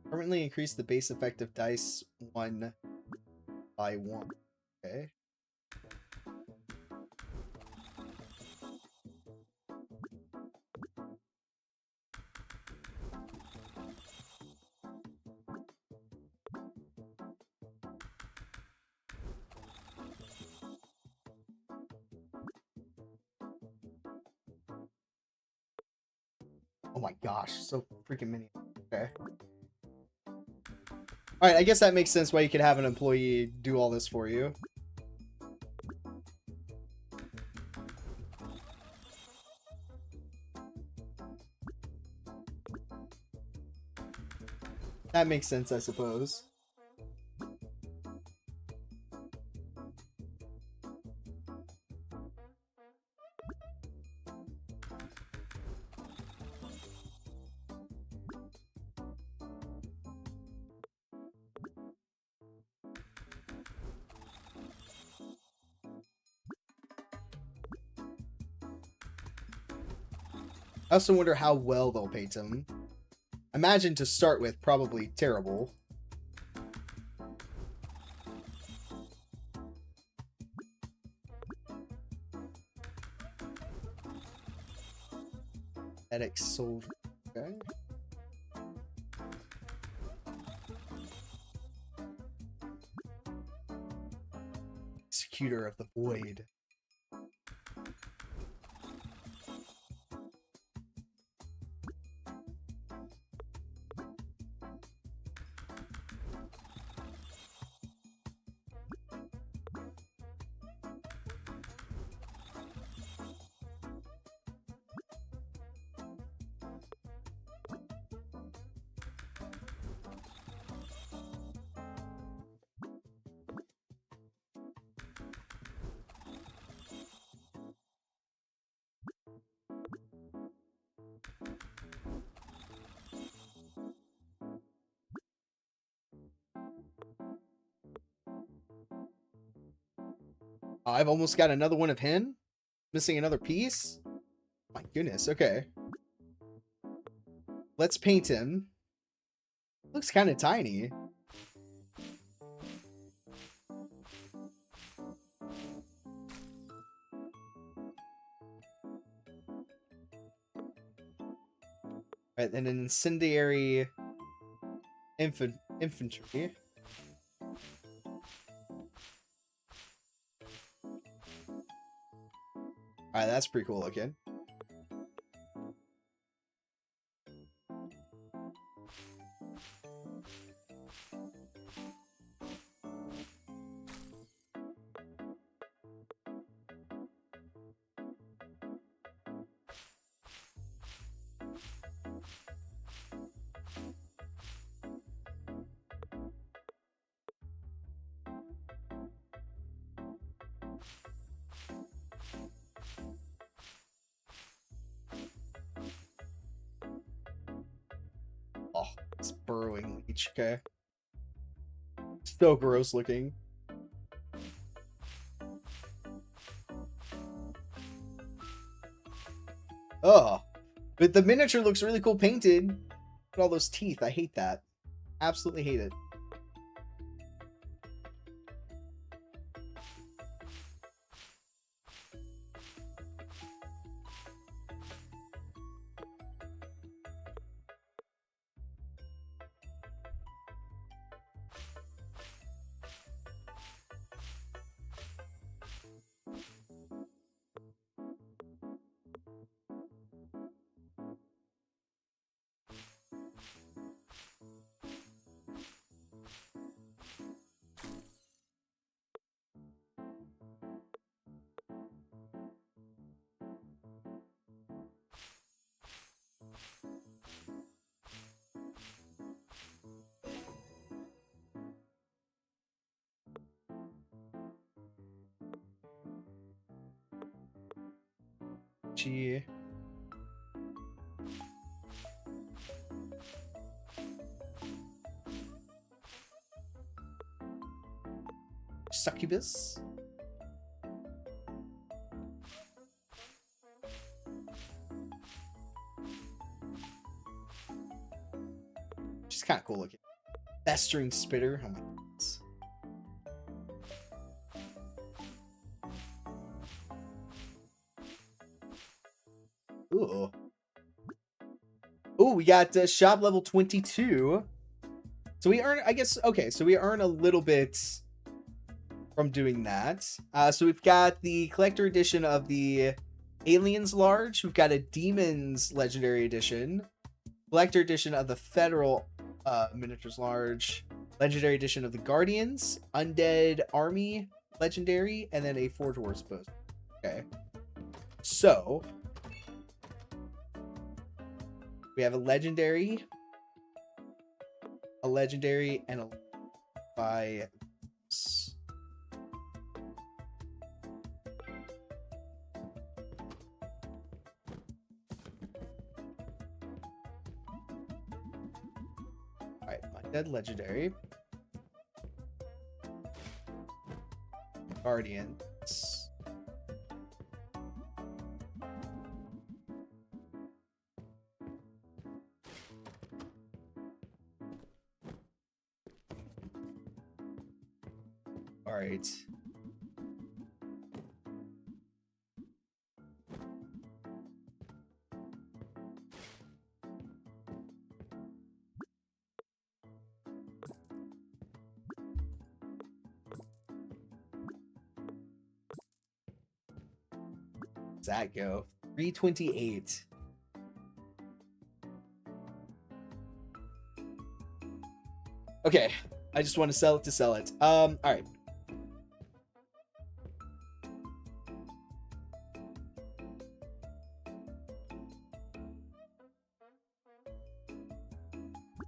Permanently increase the base effect of dice 1 by 1. Okay. Oh my gosh, so freaking many. Okay. Alright, I guess that makes sense why you could have an employee do all this for you. That makes sense, I suppose. I also wonder how well they'll paint him. Imagine to start with, probably terrible. Edix Soldier. Okay. Executor of the Void. I've almost got another one of him. Missing another piece. My goodness, okay. Let's paint him. Looks kind of tiny. Right, and an incendiary infantry. Alright, that's pretty cool looking. Oh, it's Burrowing Leech, okay. So gross looking. Oh, but the miniature looks really cool painted. Look at all those teeth. I hate that. Absolutely hate it. Peachy. Succubus. Which is kind of cool looking. Festering Spitter. Oh my goodness. Ooh. Ooh, we got shop level 22. So we earn, I guess, okay, so we earn a little bit from doing that. So we've got the collector edition of the Aliens Large. We've got a Demons Legendary Edition. Collector edition of the Federal Miniatures Large. Legendary edition of the Guardians. Undead Army Legendary. And then a Forge Wars post. Okay. So we have a legendary, and a by. Alright, Undead Legendary. Guardians. Alright. Does that go? 328. Okay. I just want to sell it to sell it. Alright.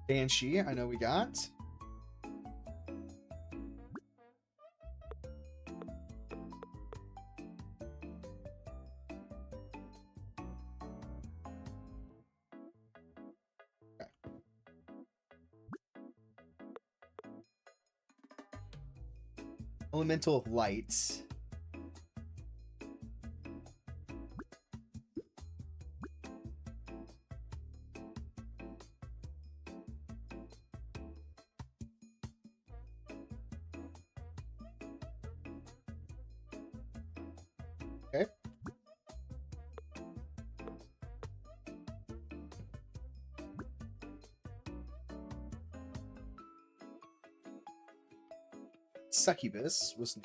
Banshee, I know we got. Okay. Elemental of Light. Okay. Succubus was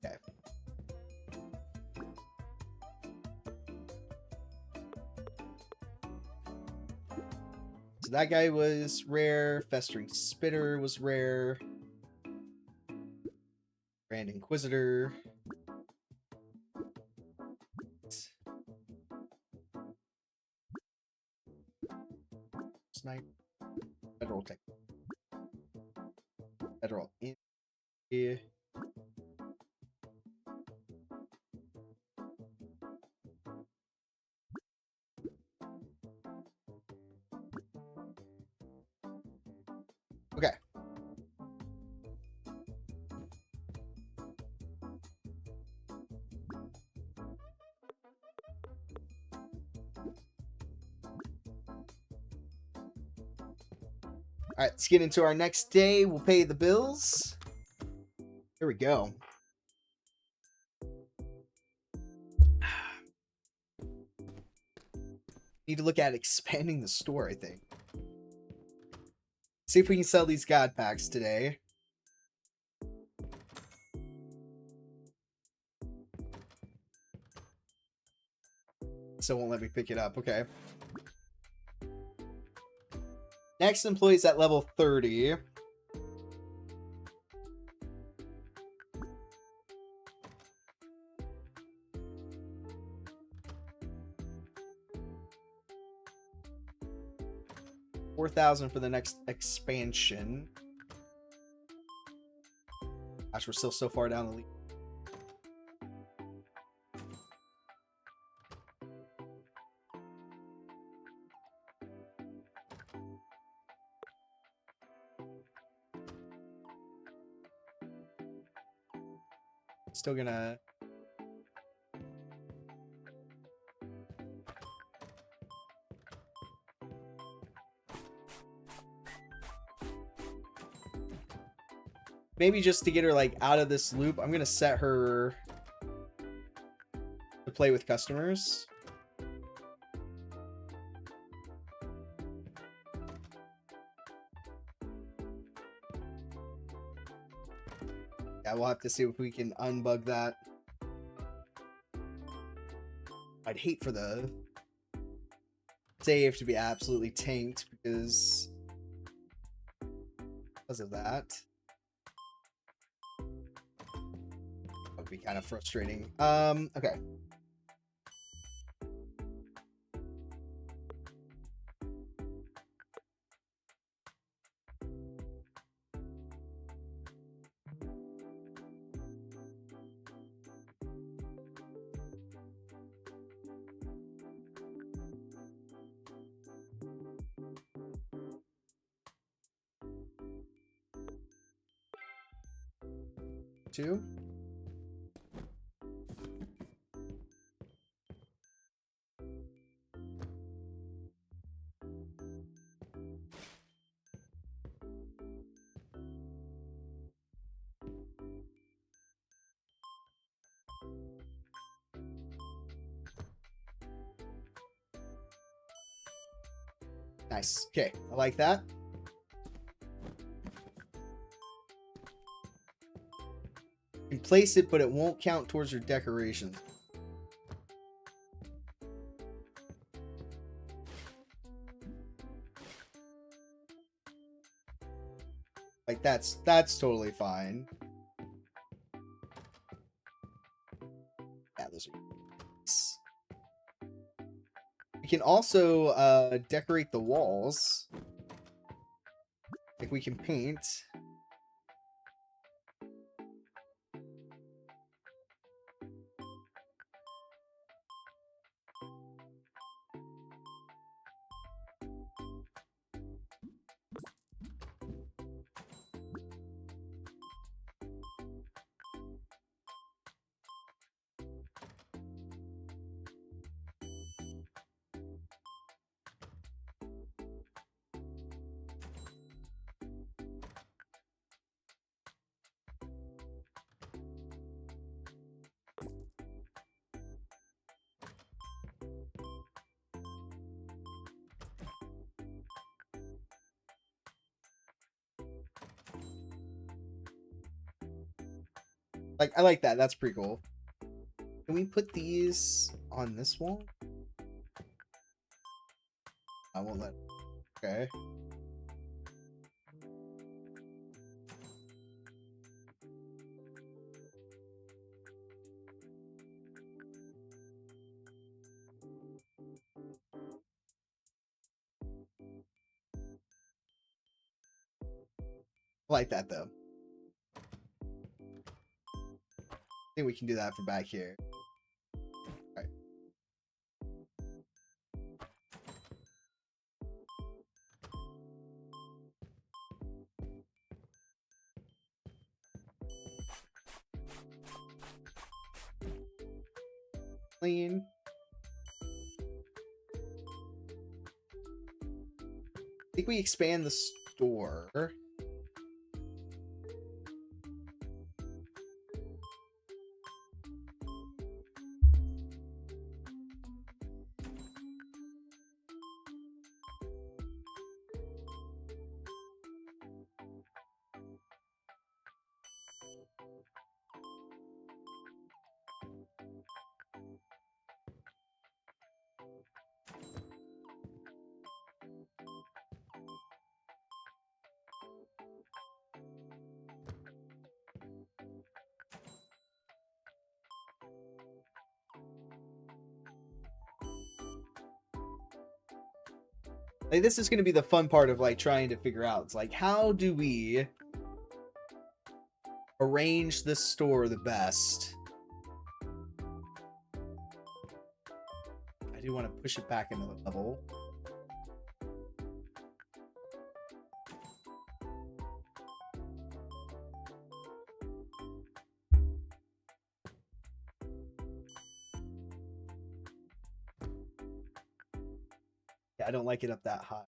okay. So that guy was rare. Festering Spitter was rare. Grand Inquisitor. Snipe. Federal Tech. Federal in here. Okay. All right, let's get into our next day. We'll pay the bills. Here we go. Need to look at expanding the store, I think. See if we can sell these God packs today. So it won't let me pick it up. Okay. Next employee's at level 30. 4,000 for the next expansion. Gosh, we're still so far down the league. Still gonna... Maybe just to get her, like, out of this loop, I'm gonna set her to play with customers. Yeah, we'll have to see if we can unbug that. I'd hate for the save to be absolutely tanked because of that. That would be kind of frustrating. Okay. Two. Nice. Okay, I like that. You can place it, but it won't count towards your decorations. Like, that's totally fine. Yeah, those are nice. We can also decorate the walls. Like, we can paint. Like, I like that. That's pretty cool. Can we put these on this wall? I won't let... Okay. I like that, though. I think we can do that for back here. Alright. Clean. I think we expand the store. Like, this is going to be the fun part of like trying to figure out. It's like, how do we arrange this store the best? I do want to push it back another level. Yeah, I don't like it up that high.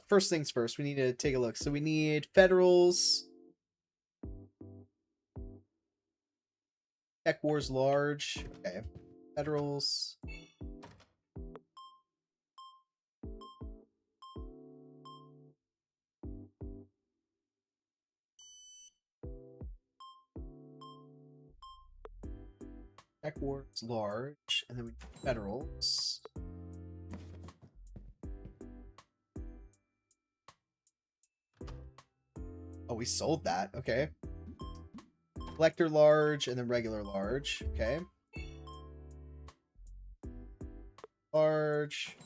First things first, we need to take a look. So we need Federals. Tech Wars large. Okay. Federals. Tech Wars large. And then we need Federals. Oh, we sold that. Okay. Collector large and then regular large. Okay. Large.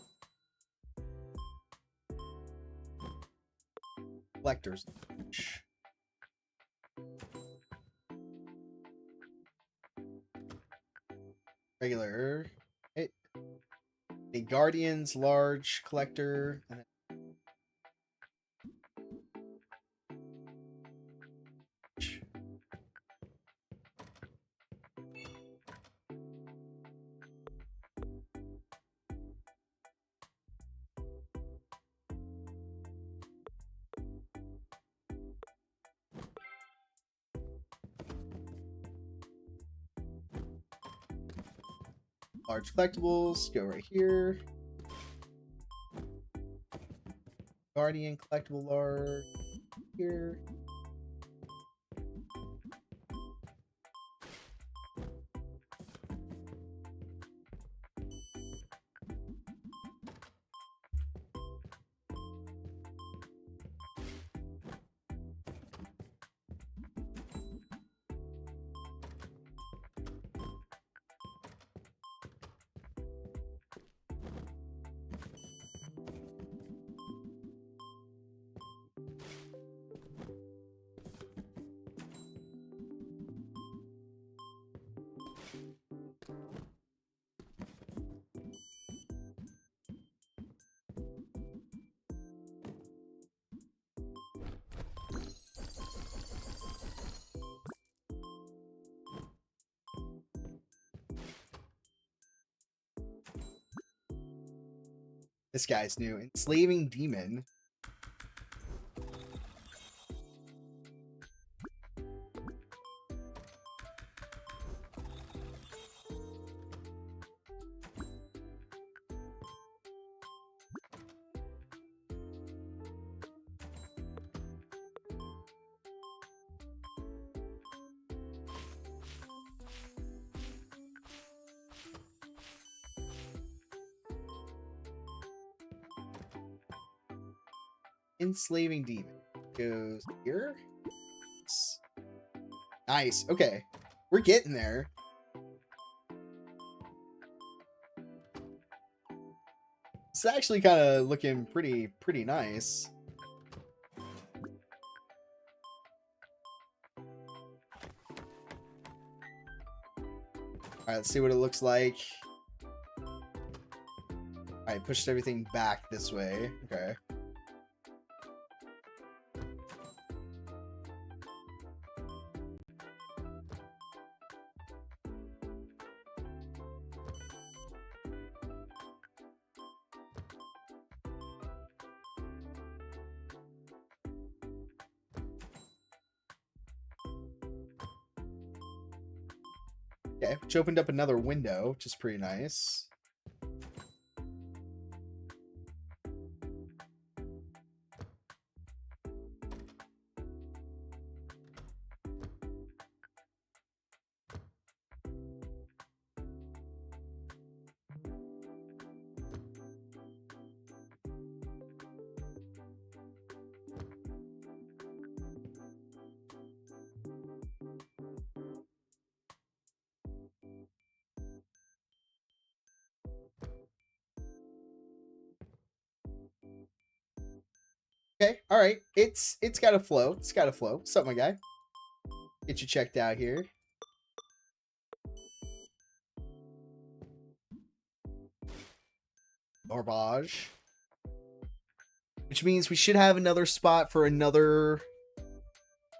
Collectors large. Regular. Okay. A Guardians large collector. And then large collectibles, go right here. Guardian collectible large here. This guy's new. Enslaving Demon. Enslaving Demon goes here. Nice. Okay, we're getting there. It's actually kind of looking pretty nice. All right, let's see what it looks like. All right, pushed everything back this way. Okay. Okay, which opened up another window, which is pretty nice. Okay, all right. It's got to flow. It's got to flow. What's up, my guy? Get you checked out here. Garbage. Which means we should have another spot for another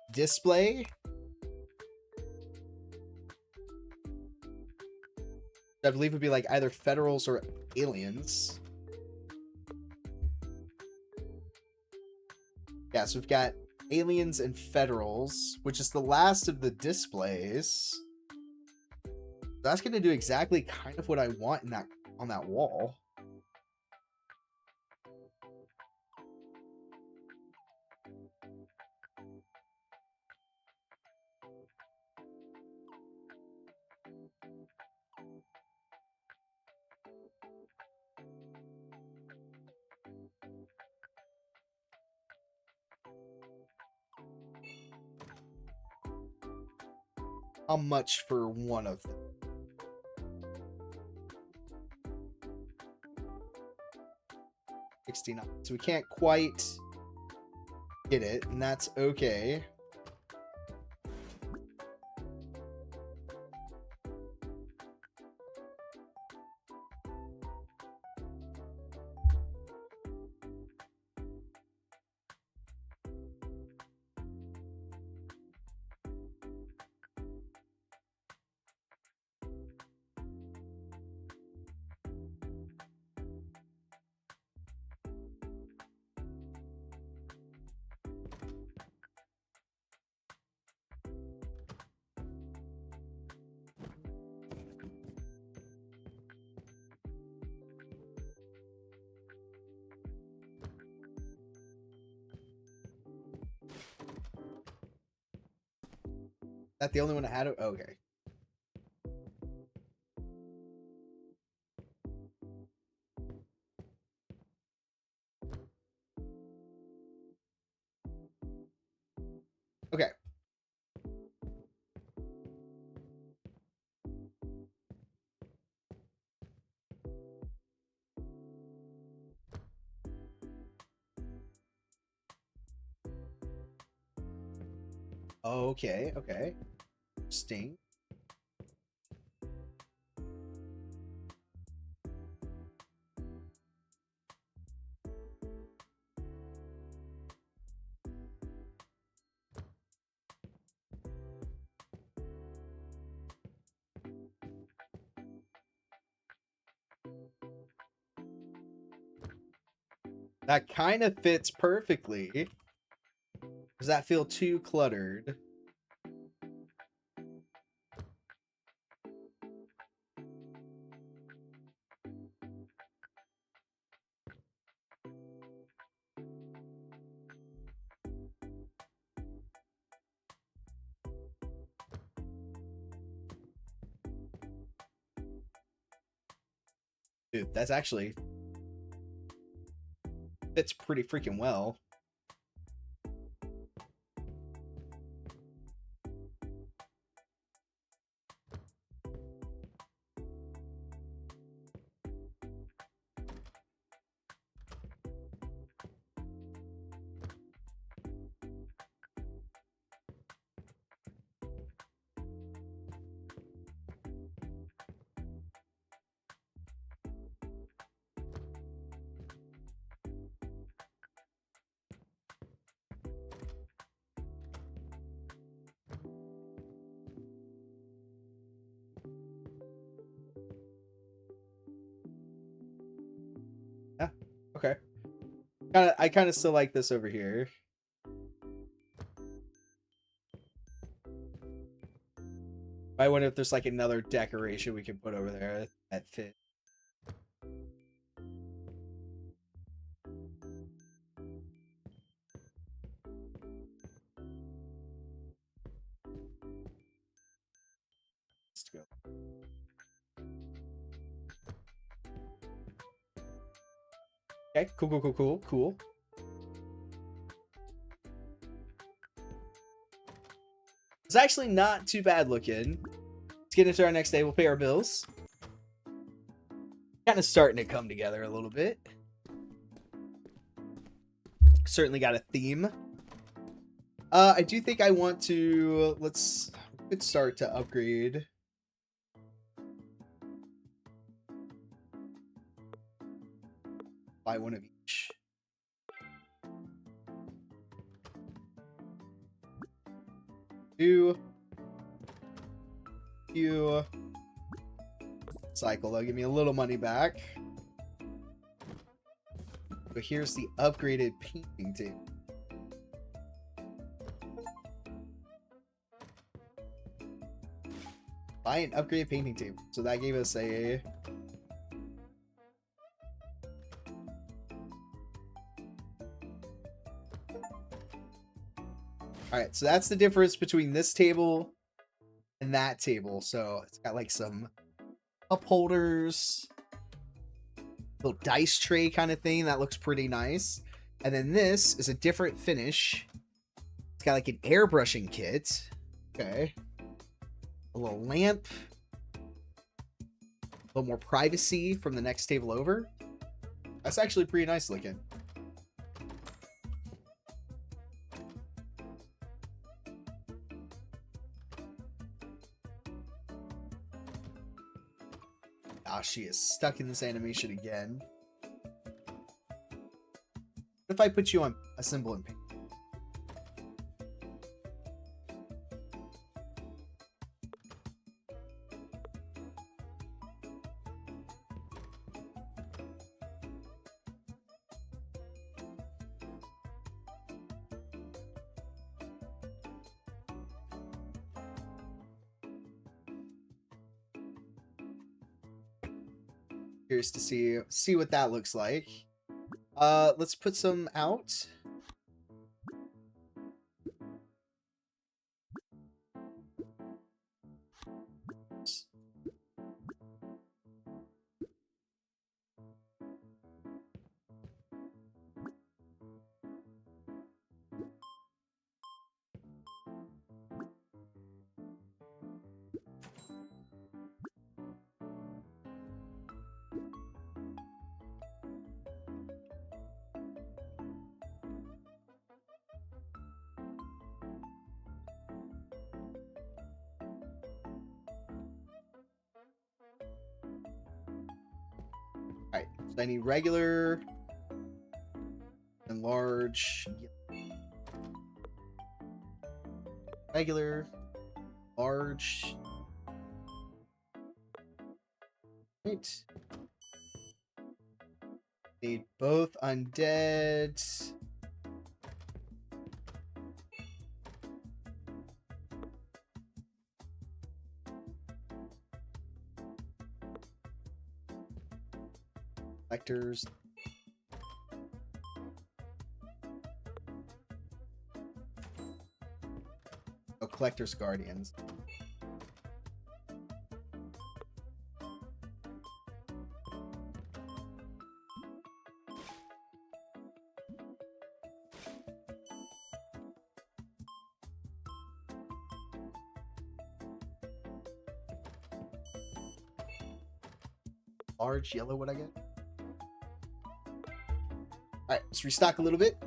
display. I believe would be like either Federals or Aliens. Yeah, so we've got Aliens and Federals, which is the last of the displays. That's going to do exactly kind of what I want in that on that wall. How much for one of them? $69. So we can't quite get it, and that's okay. That the only one that had it? Okay. Okay. Okay, okay. Sting. That kind of fits perfectly. Does that feel too cluttered? Dude, that's actually fits pretty freaking well. Yeah, okay. I kind of still like this over here. I wonder if there's like another decoration we can put over there that fit. Let's go. Okay, cool. It's actually not too bad looking. Let's get into our next day. We'll pay our bills. Kind of starting to come together a little bit. Certainly got a theme. I do think I want to, let's start to upgrade. Buy one of each. Two. Cycle, that'll give me a little money back. But here's the upgraded painting table. Buy an upgraded painting table. So that gave us a... Alright, so that's the difference between this table and that table. So it's got like some cup holders, little dice tray kind of thing. That looks pretty nice. And then this is a different finish. It's got like an airbrushing kit. Okay. A little lamp. A little more privacy from the next table over. That's actually pretty nice looking. Ah, she is stuck in this animation again. What if I put you on a symbol and paint? Curious to see what that looks like. Let's put some out. Alright, so I need regular and large. Regular, large. Right. Need both undead. Collectors. Oh, collectors, guardians. Large yellow, what I get? Alright, let's restock a little bit.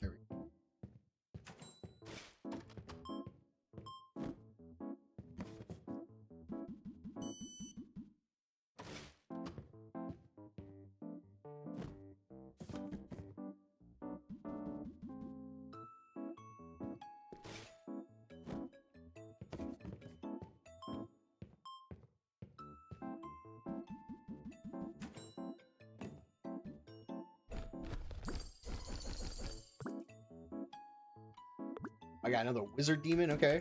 There we go. I got another wizard demon, okay.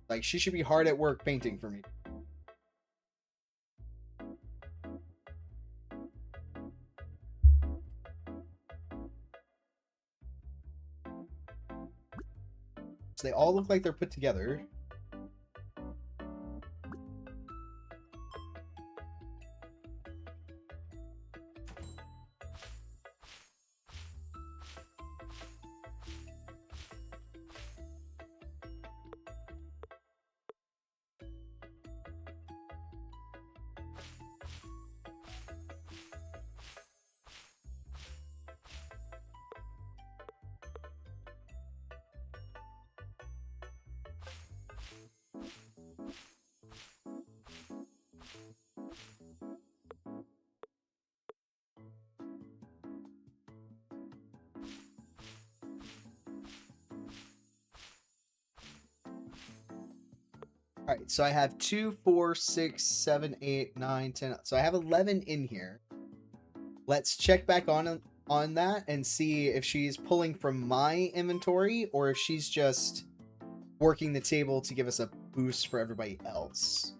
Like, she should be hard at work painting for me. So they all look like they're put together. All right, so I have 2, 4, 6, 7, 8, 9, 10. So I have 11 in here. Let's check back on that and see if she's pulling from my inventory or if she's just working the table to give us a boost for everybody else.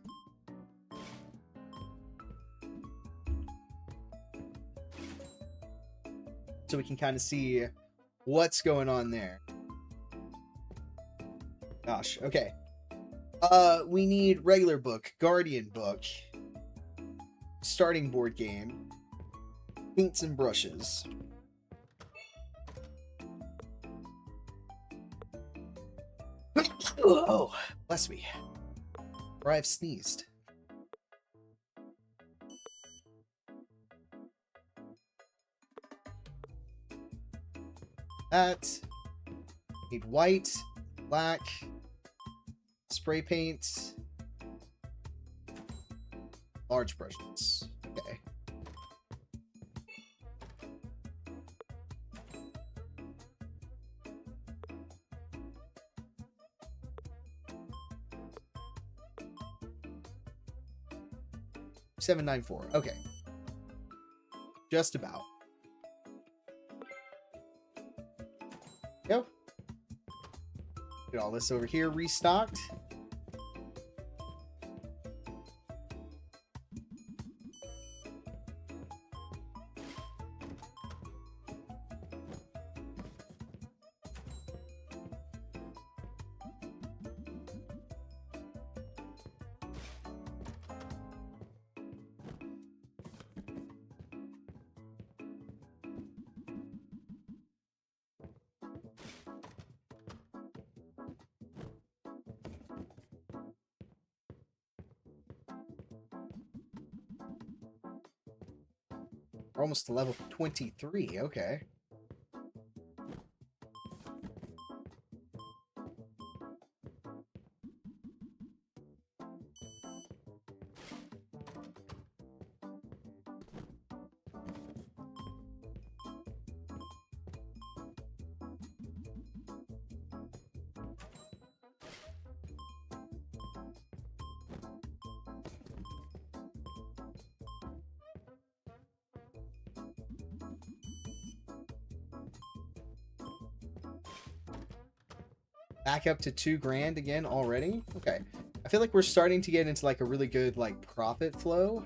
So we can kind of see what's going on there. Gosh, okay. We need regular book, guardian book, starting board game, paints and brushes. Oh, bless me. Or I've sneezed. That. Need white, black, spray paint, large brushes. Okay. $7.94. Okay. Just about. Go. Get all this over here restocked. We're almost to level 23. Okay. Back up to $2,000 again already. Okay. I feel like we're starting to get into like a really good like profit flow.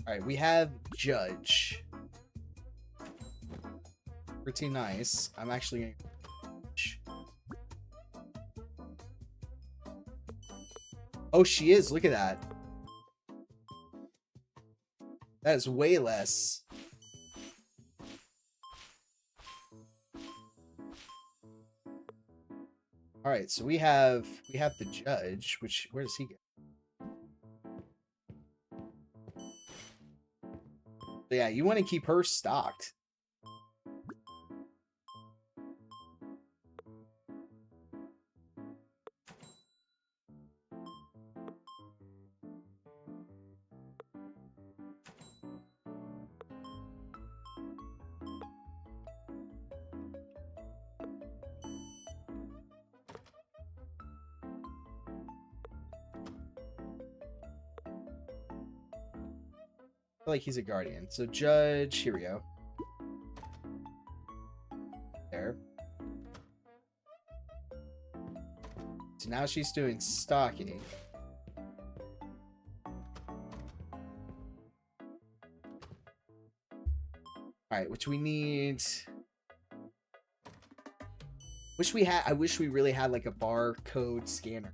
All right, we have Judge. Pretty nice. I'm actually going to... Oh, she is. Look at that. That is way less. All right, so we have the judge, which where does he go? So yeah, you want to keep her stocked. I feel like he's a guardian. So judge, here we go. There. So now she's doing stocking. All right, which we need. I wish we really had like a barcode scanner.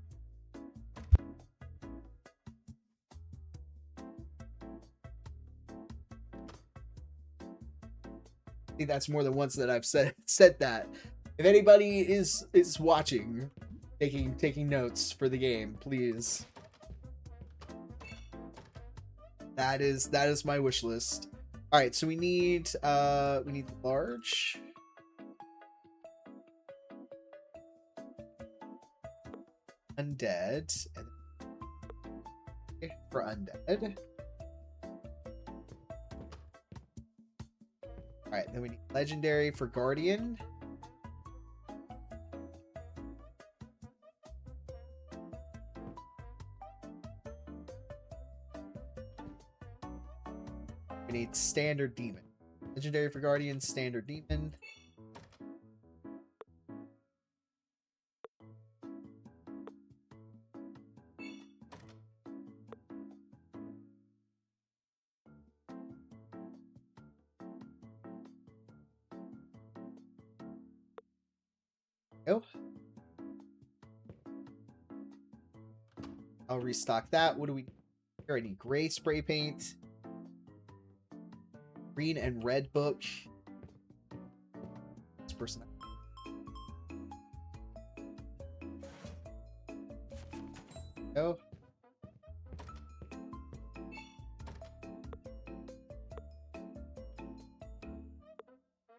I think that's more than once that I've said that. If anybody is watching, taking notes for the game, please. That is my wish list. All right, so we need large. Undead. And for undead. Alright, then we need legendary for guardian. We need standard demon. Legendary for guardian, standard demon. Oh. I'll restock that. What do we here? I need gray spray paint. Green and red book. This person. Go.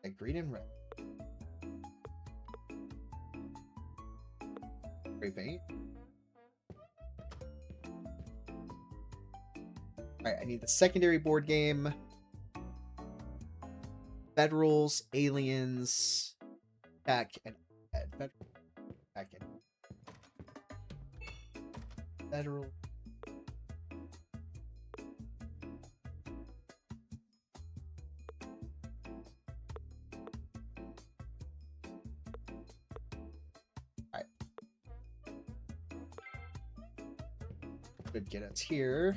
Okay, green and red. Spray paint. Alright, I need the secondary board game. Federals, aliens, back and back and federal. Alright. Should get us here.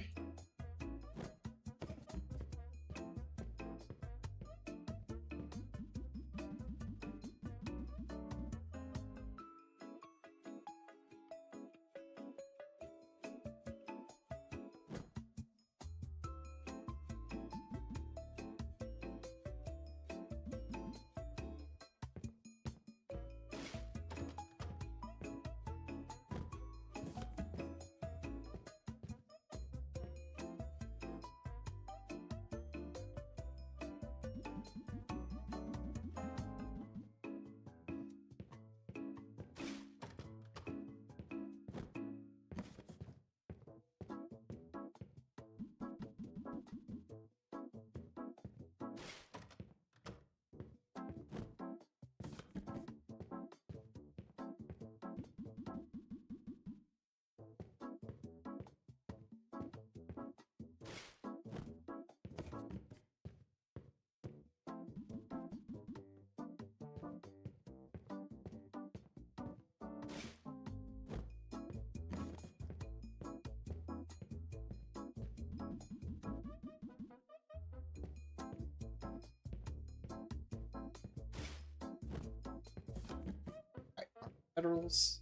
Federals.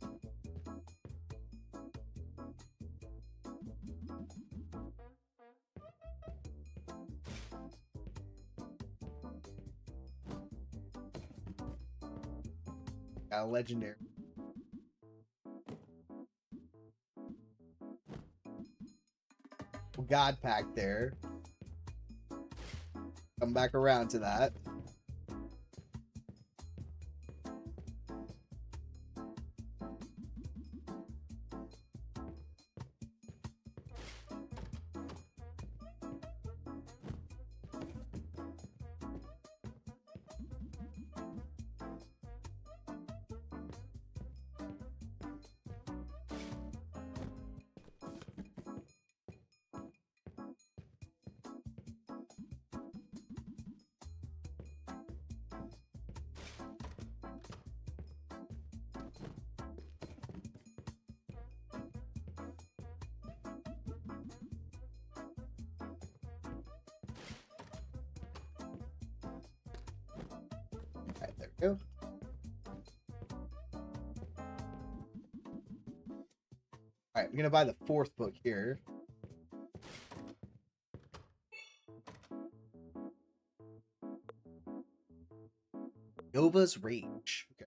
Legendary. God pack there. Come back around to that. Alright, there we go. Alright, we're gonna buy the 4th book here. Nova's Rage. Okay.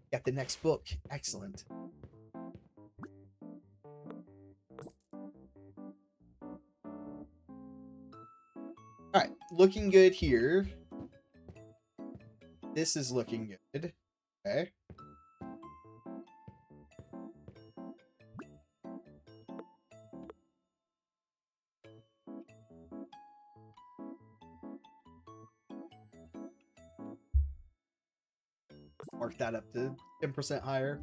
Got the next book. Excellent. Alright, looking good here. This is looking good. Okay. Mark that up to 10% higher.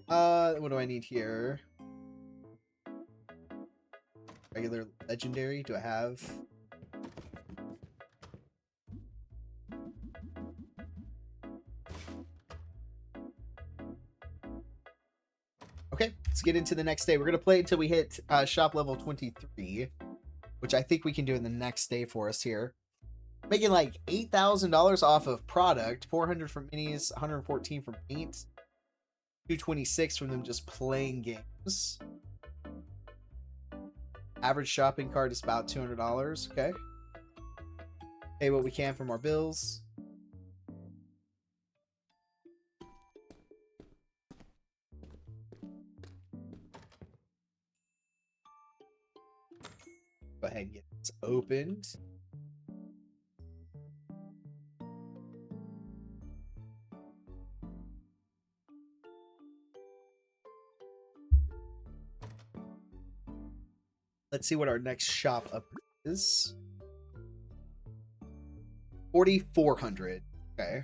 What do I need here? Regular legendary, do I have? Okay, let's get into the next day. We're gonna play until we hit shop level 23, which I think we can do in the next day for us here. Making like $8,000 off of product, 400 from minis, 114 from paint, 226 from them just playing games. Average shopping cart is about $200. Okay. Pay what we can from our bills. Go ahead and get this opened. Let's see what our next shop up is. 4,400. Okay.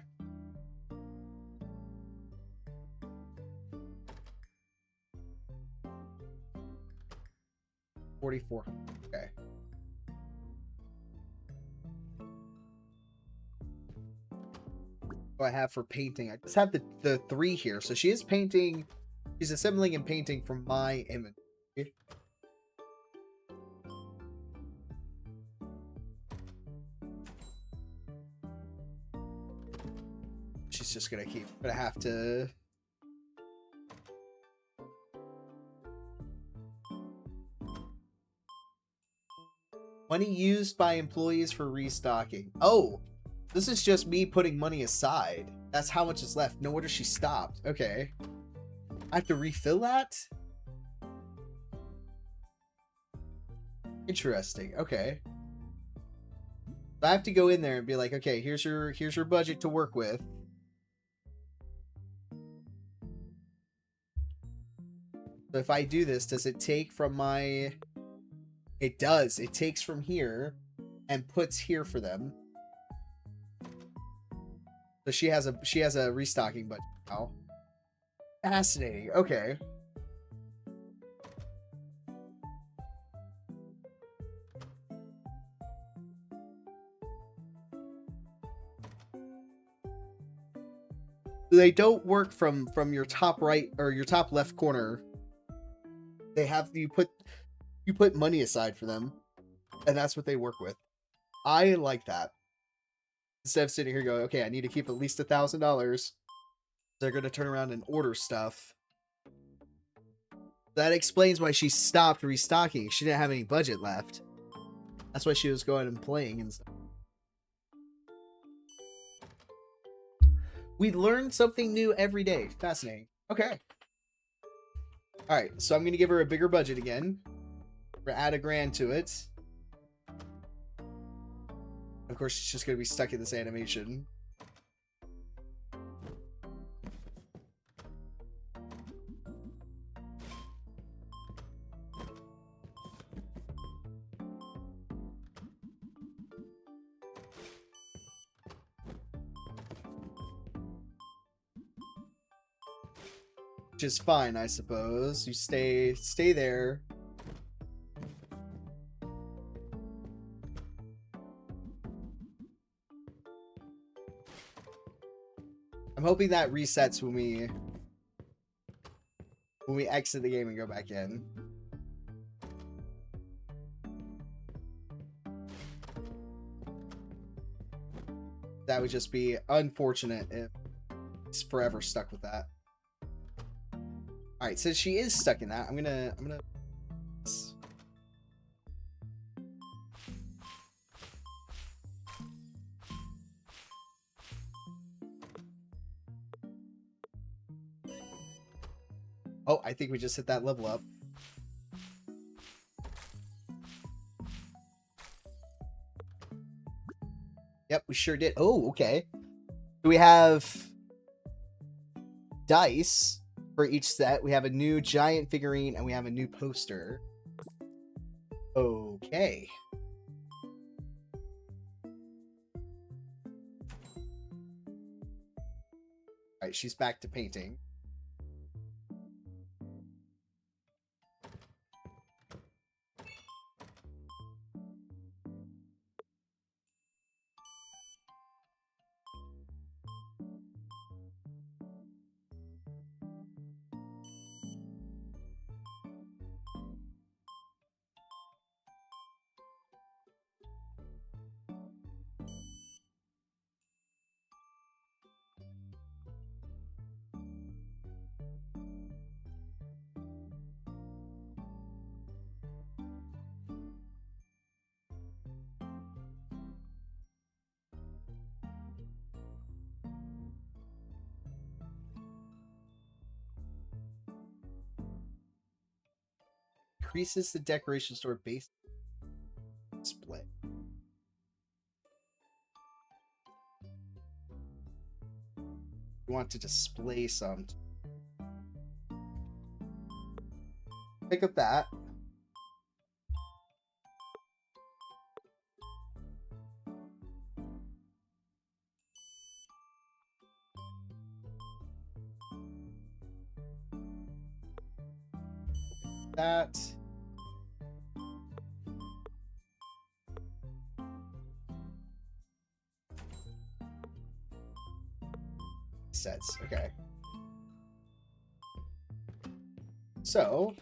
$4,400. Okay. What do I have for painting? I just have the 3 here. So she is painting. She's assembling and painting from my inventory. She's just gonna have to. Money used by employees for restocking. Oh, this is just me putting money aside. That's how much is left. No wonder she stopped. Okay. I have to refill that? Interesting. Okay. I have to go in there and be like, okay, here's your budget to work with. So if I do this, does it take from my... It does. It takes from here and puts here for them. So she has a restocking budget now. Fascinating. Okay. They don't work from your top right or your top left corner. They have you put money aside for them, and that's what they work with. I like that. Instead of sitting here going, okay, I need to keep at least $1,000. They're going to turn around and order stuff. That explains why she stopped restocking. She didn't have any budget left. That's why she was going and playing and stuff. We learn something new every day. Fascinating. Okay. Alright, so I'm going to give her a bigger budget again. We're going to add $1,000 to it. Of course, she's just going to be stuck in this animation. Which is fine, I suppose. You stay there. I'm hoping that resets when we exit the game and go back in. That would just be unfortunate if he's forever stuck with that. All right, since she is stuck in that, I'm gonna. Oh, I think we just hit that level up. Yep, we sure did. Oh, okay. So we have dice for each set. We have a new giant figurine and we have a new poster. Okay. All right, she's back to painting. Increases the decoration store base display. You want to display some. Pick up that. That. Sets. Okay. So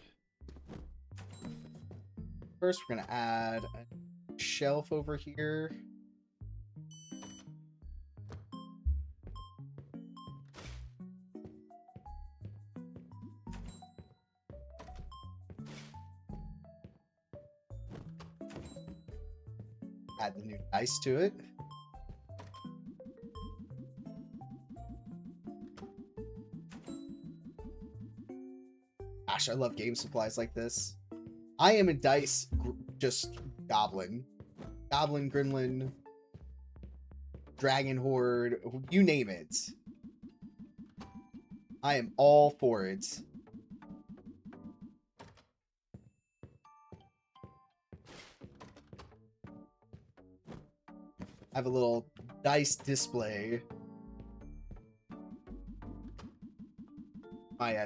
first we're gonna add a shelf over here. Add the new dice to it. Gosh, I love game supplies like this. I am a dice just goblin. Goblin, gremlin, dragon horde, you name it. I am all for it. I have a little dice display. My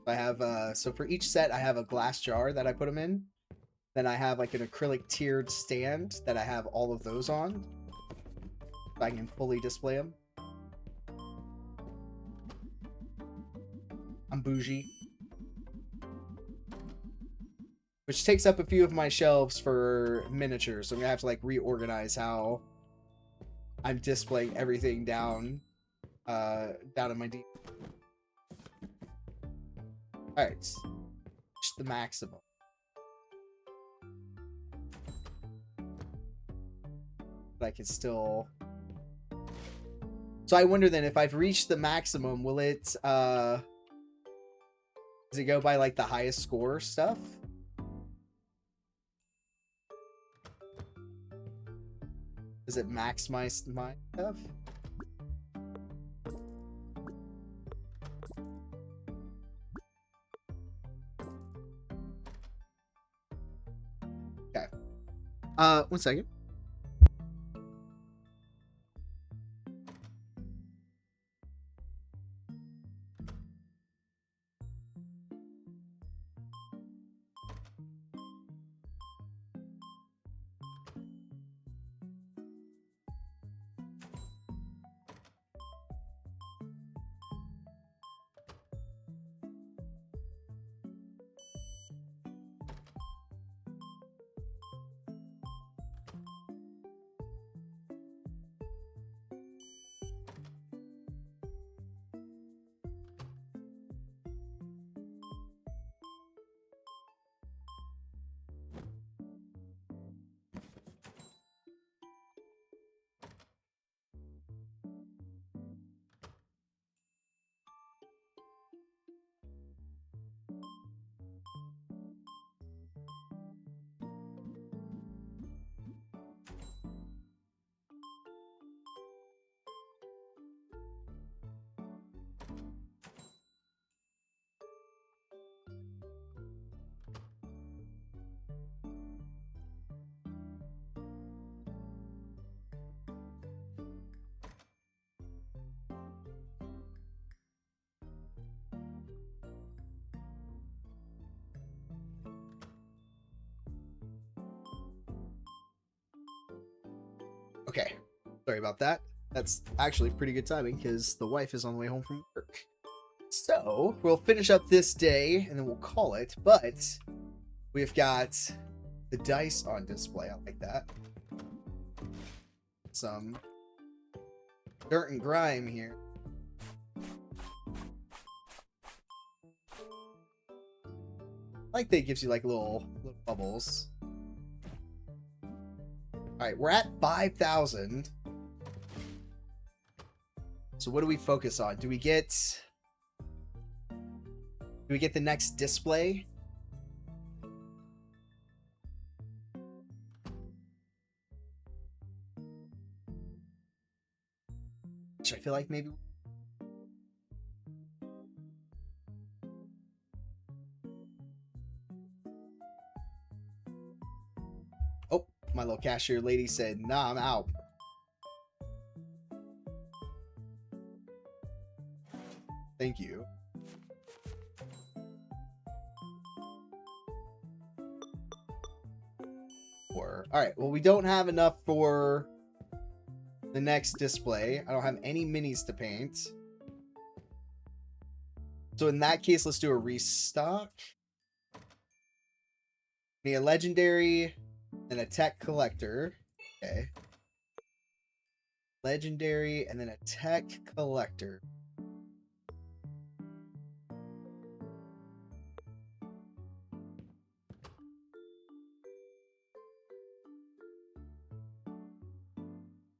I have so for each set I have a glass jar that I put them in. Then I have like an acrylic tiered stand that I have all of those on. So I can fully display them. I'm bougie. Which takes up a few of my shelves for miniatures. So I'm gonna have to like reorganize how I'm displaying everything down in my deep. Alright. Just the maximum. but I can still. So I wonder then if I've reached the maximum, will it does it go by like the highest score stuff? Does it max my stuff? Okay. 1 second. Okay. Sorry about that. That's actually pretty good timing because the wife is on the way home from work. So we'll finish up this day and then we'll call it. But we've got the dice on display. I like that. Some dirt and grime here. I like that it gives you like little bubbles. Alright, we're at 5,000. So what do we focus on? Do we get the next display? Which I feel like maybe. Oh, my little cashier lady said, "Nah, I'm out." Thank you. Alright, well, we don't have enough for the next display. I don't have any minis to paint. So in that case, let's do a restock. Need a legendary and a tech collector. Okay. Legendary and then a tech collector.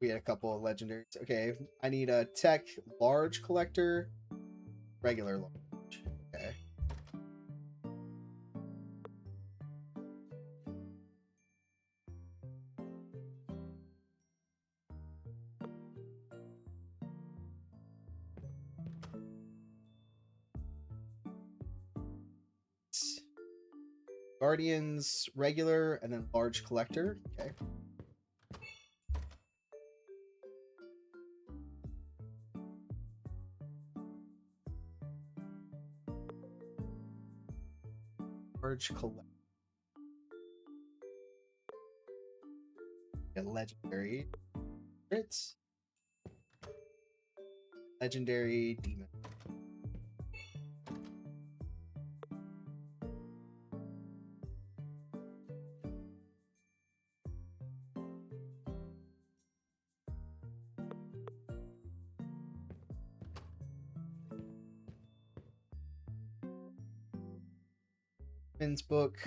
We had a couple of legendaries. Okay, I need a tech large collector, regular large. Okay. Guardians, regular, and then large collector. Okay. Large collector. A legendary. Crits. Legendary demon. Finn's book.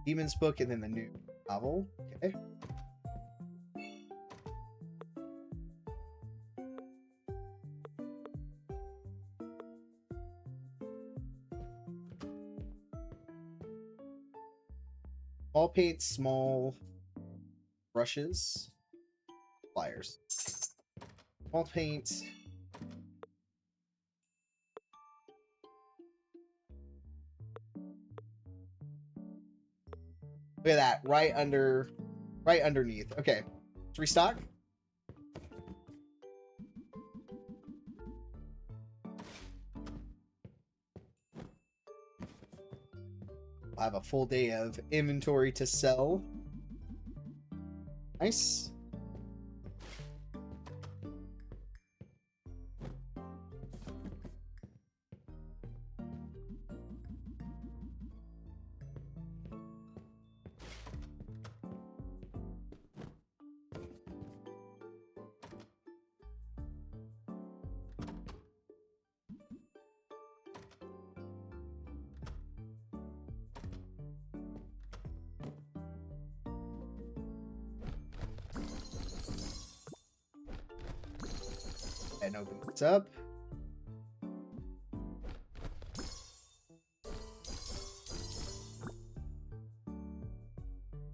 Demon's Book, and then the new novel. Okay. Small paints, small brushes, pliers. Small paint. Look at that, right underneath. Okay, let's restock. I'll have a full day of inventory to sell. Nice. And open this up.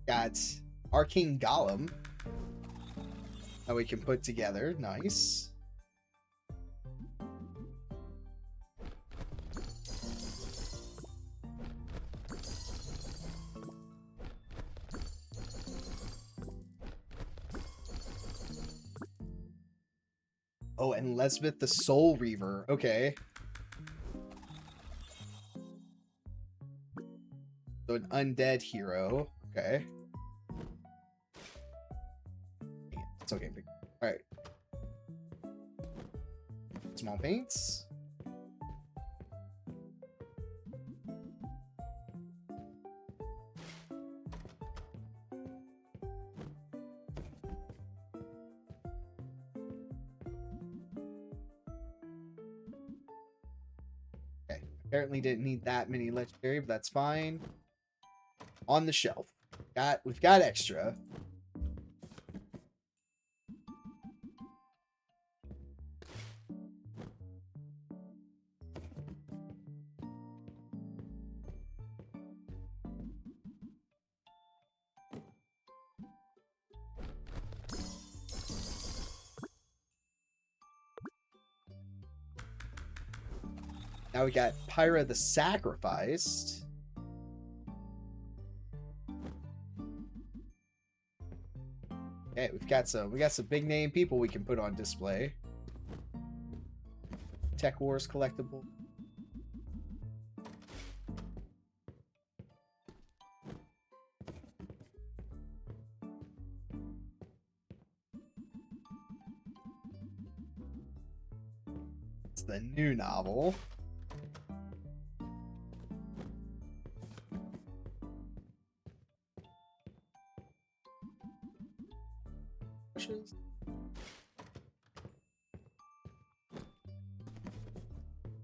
Got Arcane Golem that we can put together. Nice. Oh, and Lesbeth the Soul Reaver. Okay. So an undead hero. Okay. It's okay. Alright. Small paints. Okay. Apparently didn't need that many legendary, but that's fine. On the shelf. We've got extra. Now we got Pyra the Sacrificed. Okay, we got some big name people we can put on display. Tech Wars collectible. It's the new novel.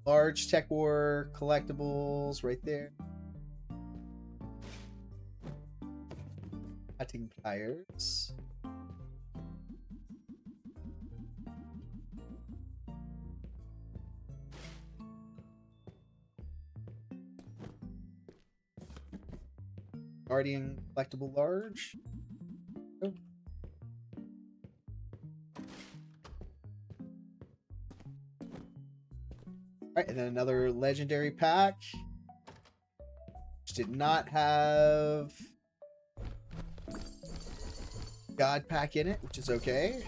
Large Tech War collectibles right there. Cutting pliers. Guardian collectible large. Oh. Alright, and then another legendary pack. Which did not have God pack in it, which is okay.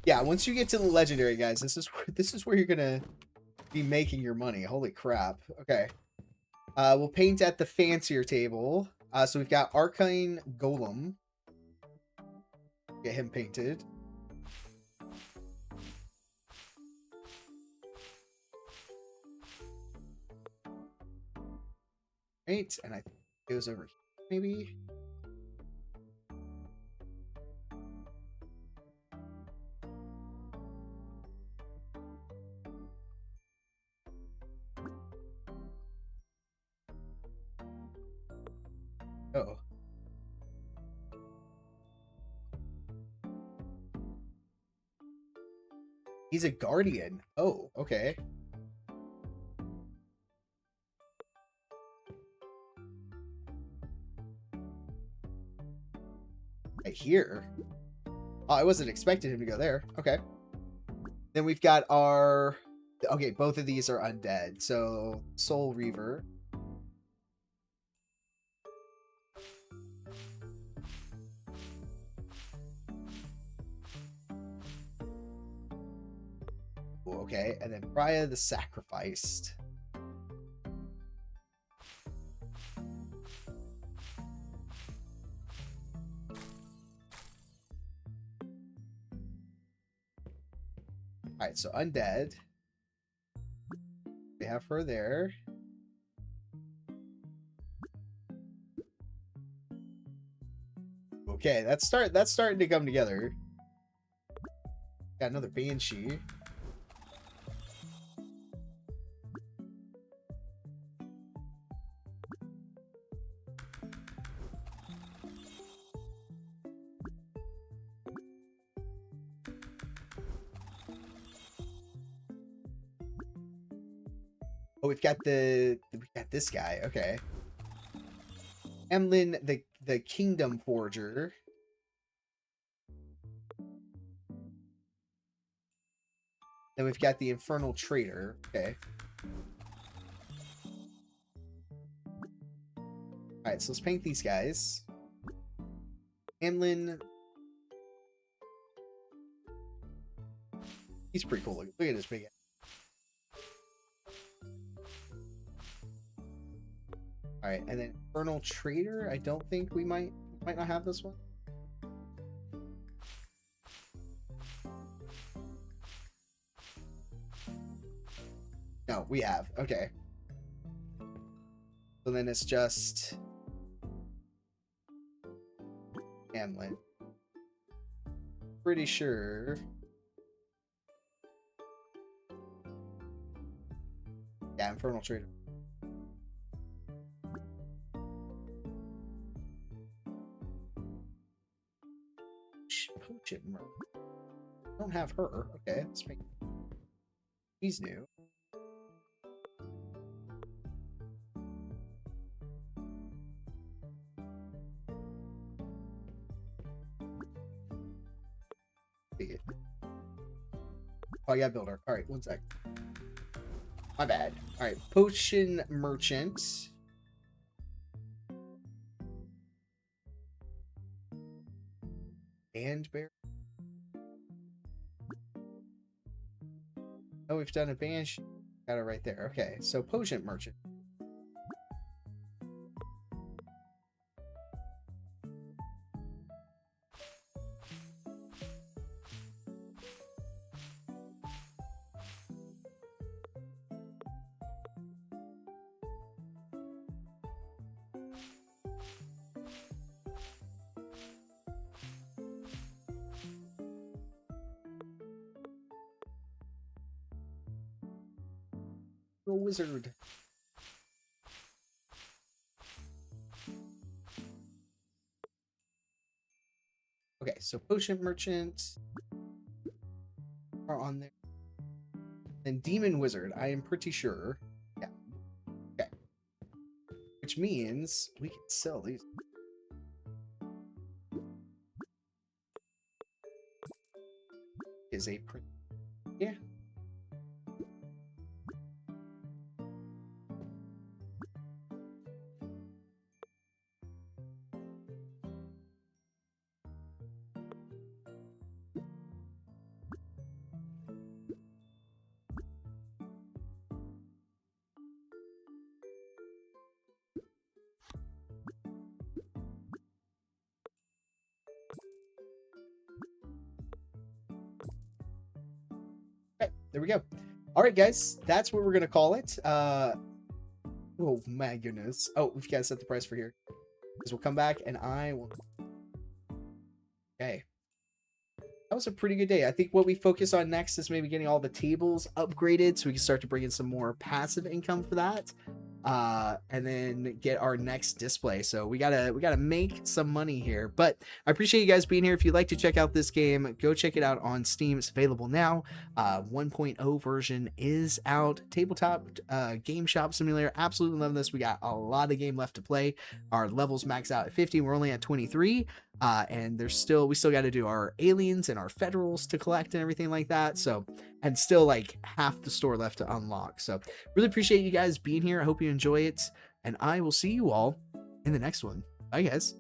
Yeah, once you get to the legendary, guys, this is where you're gonna be making your money. Holy crap. Okay. We'll paint at the fancier table. So we've got Arcane Golem. Get him painted. Right, and I think it goes over here, maybe. Oh. He's a guardian. Oh, okay. Right here. Oh, I wasn't expecting him to go there. Okay. Then we've got our... Okay, both of these are undead. So, Soul Reaver. Okay, and then Freya the Sacrificed. Alright, so undead. We have her there. Okay, that's starting to come together. Got another Banshee. Oh, we got this guy. Okay. Emlyn the Kingdom Forger. Then we've got the Infernal Trader. Okay. Alright, so let's paint these guys. Emlyn. He's pretty cool. Look at this big. Alright, and then Infernal Trader. I don't think we might not have this one. No, we have. Okay. So then it's just Hamlet. Pretty sure. Yeah, Infernal Trader. Potion Merc. Don't have her. Okay, let's make. She's new. Oh, yeah, builder. All right, one sec. My bad. All right, Potion Merchant. And bear. Oh, we've done a Banshee. Got it right there. Okay, so Potion Merchant. Wizard. Okay, so Potion Merchant are on there. And Demon Wizard, I am pretty sure. Yeah. Okay. Which means we can sell these. Is a print. Yeah. Okay, there we go. All right, guys, that's what we're gonna call it. Oh my goodness. Oh, we've got to set the price for here. Because we'll come back and I will. Okay. That was a pretty good day. I think what we focus on next is maybe getting all the tables upgraded so we can start to bring in some more passive income for that. And then get our next display. So we gotta make some money here. But I appreciate you guys being here. If you'd like to check out this game, go check it out on Steam. It's available now. 1.0 version is out. Tabletop game shop simulator. Absolutely love this. We got a lot of game left to play. Our levels max out at 50. We're only at 23. And we still got to do our aliens and our federals to collect and everything like that. So, and still like half the store left to unlock. So really appreciate you guys being here. I hope you enjoy it, and I will see you all in the next one. Bye guys.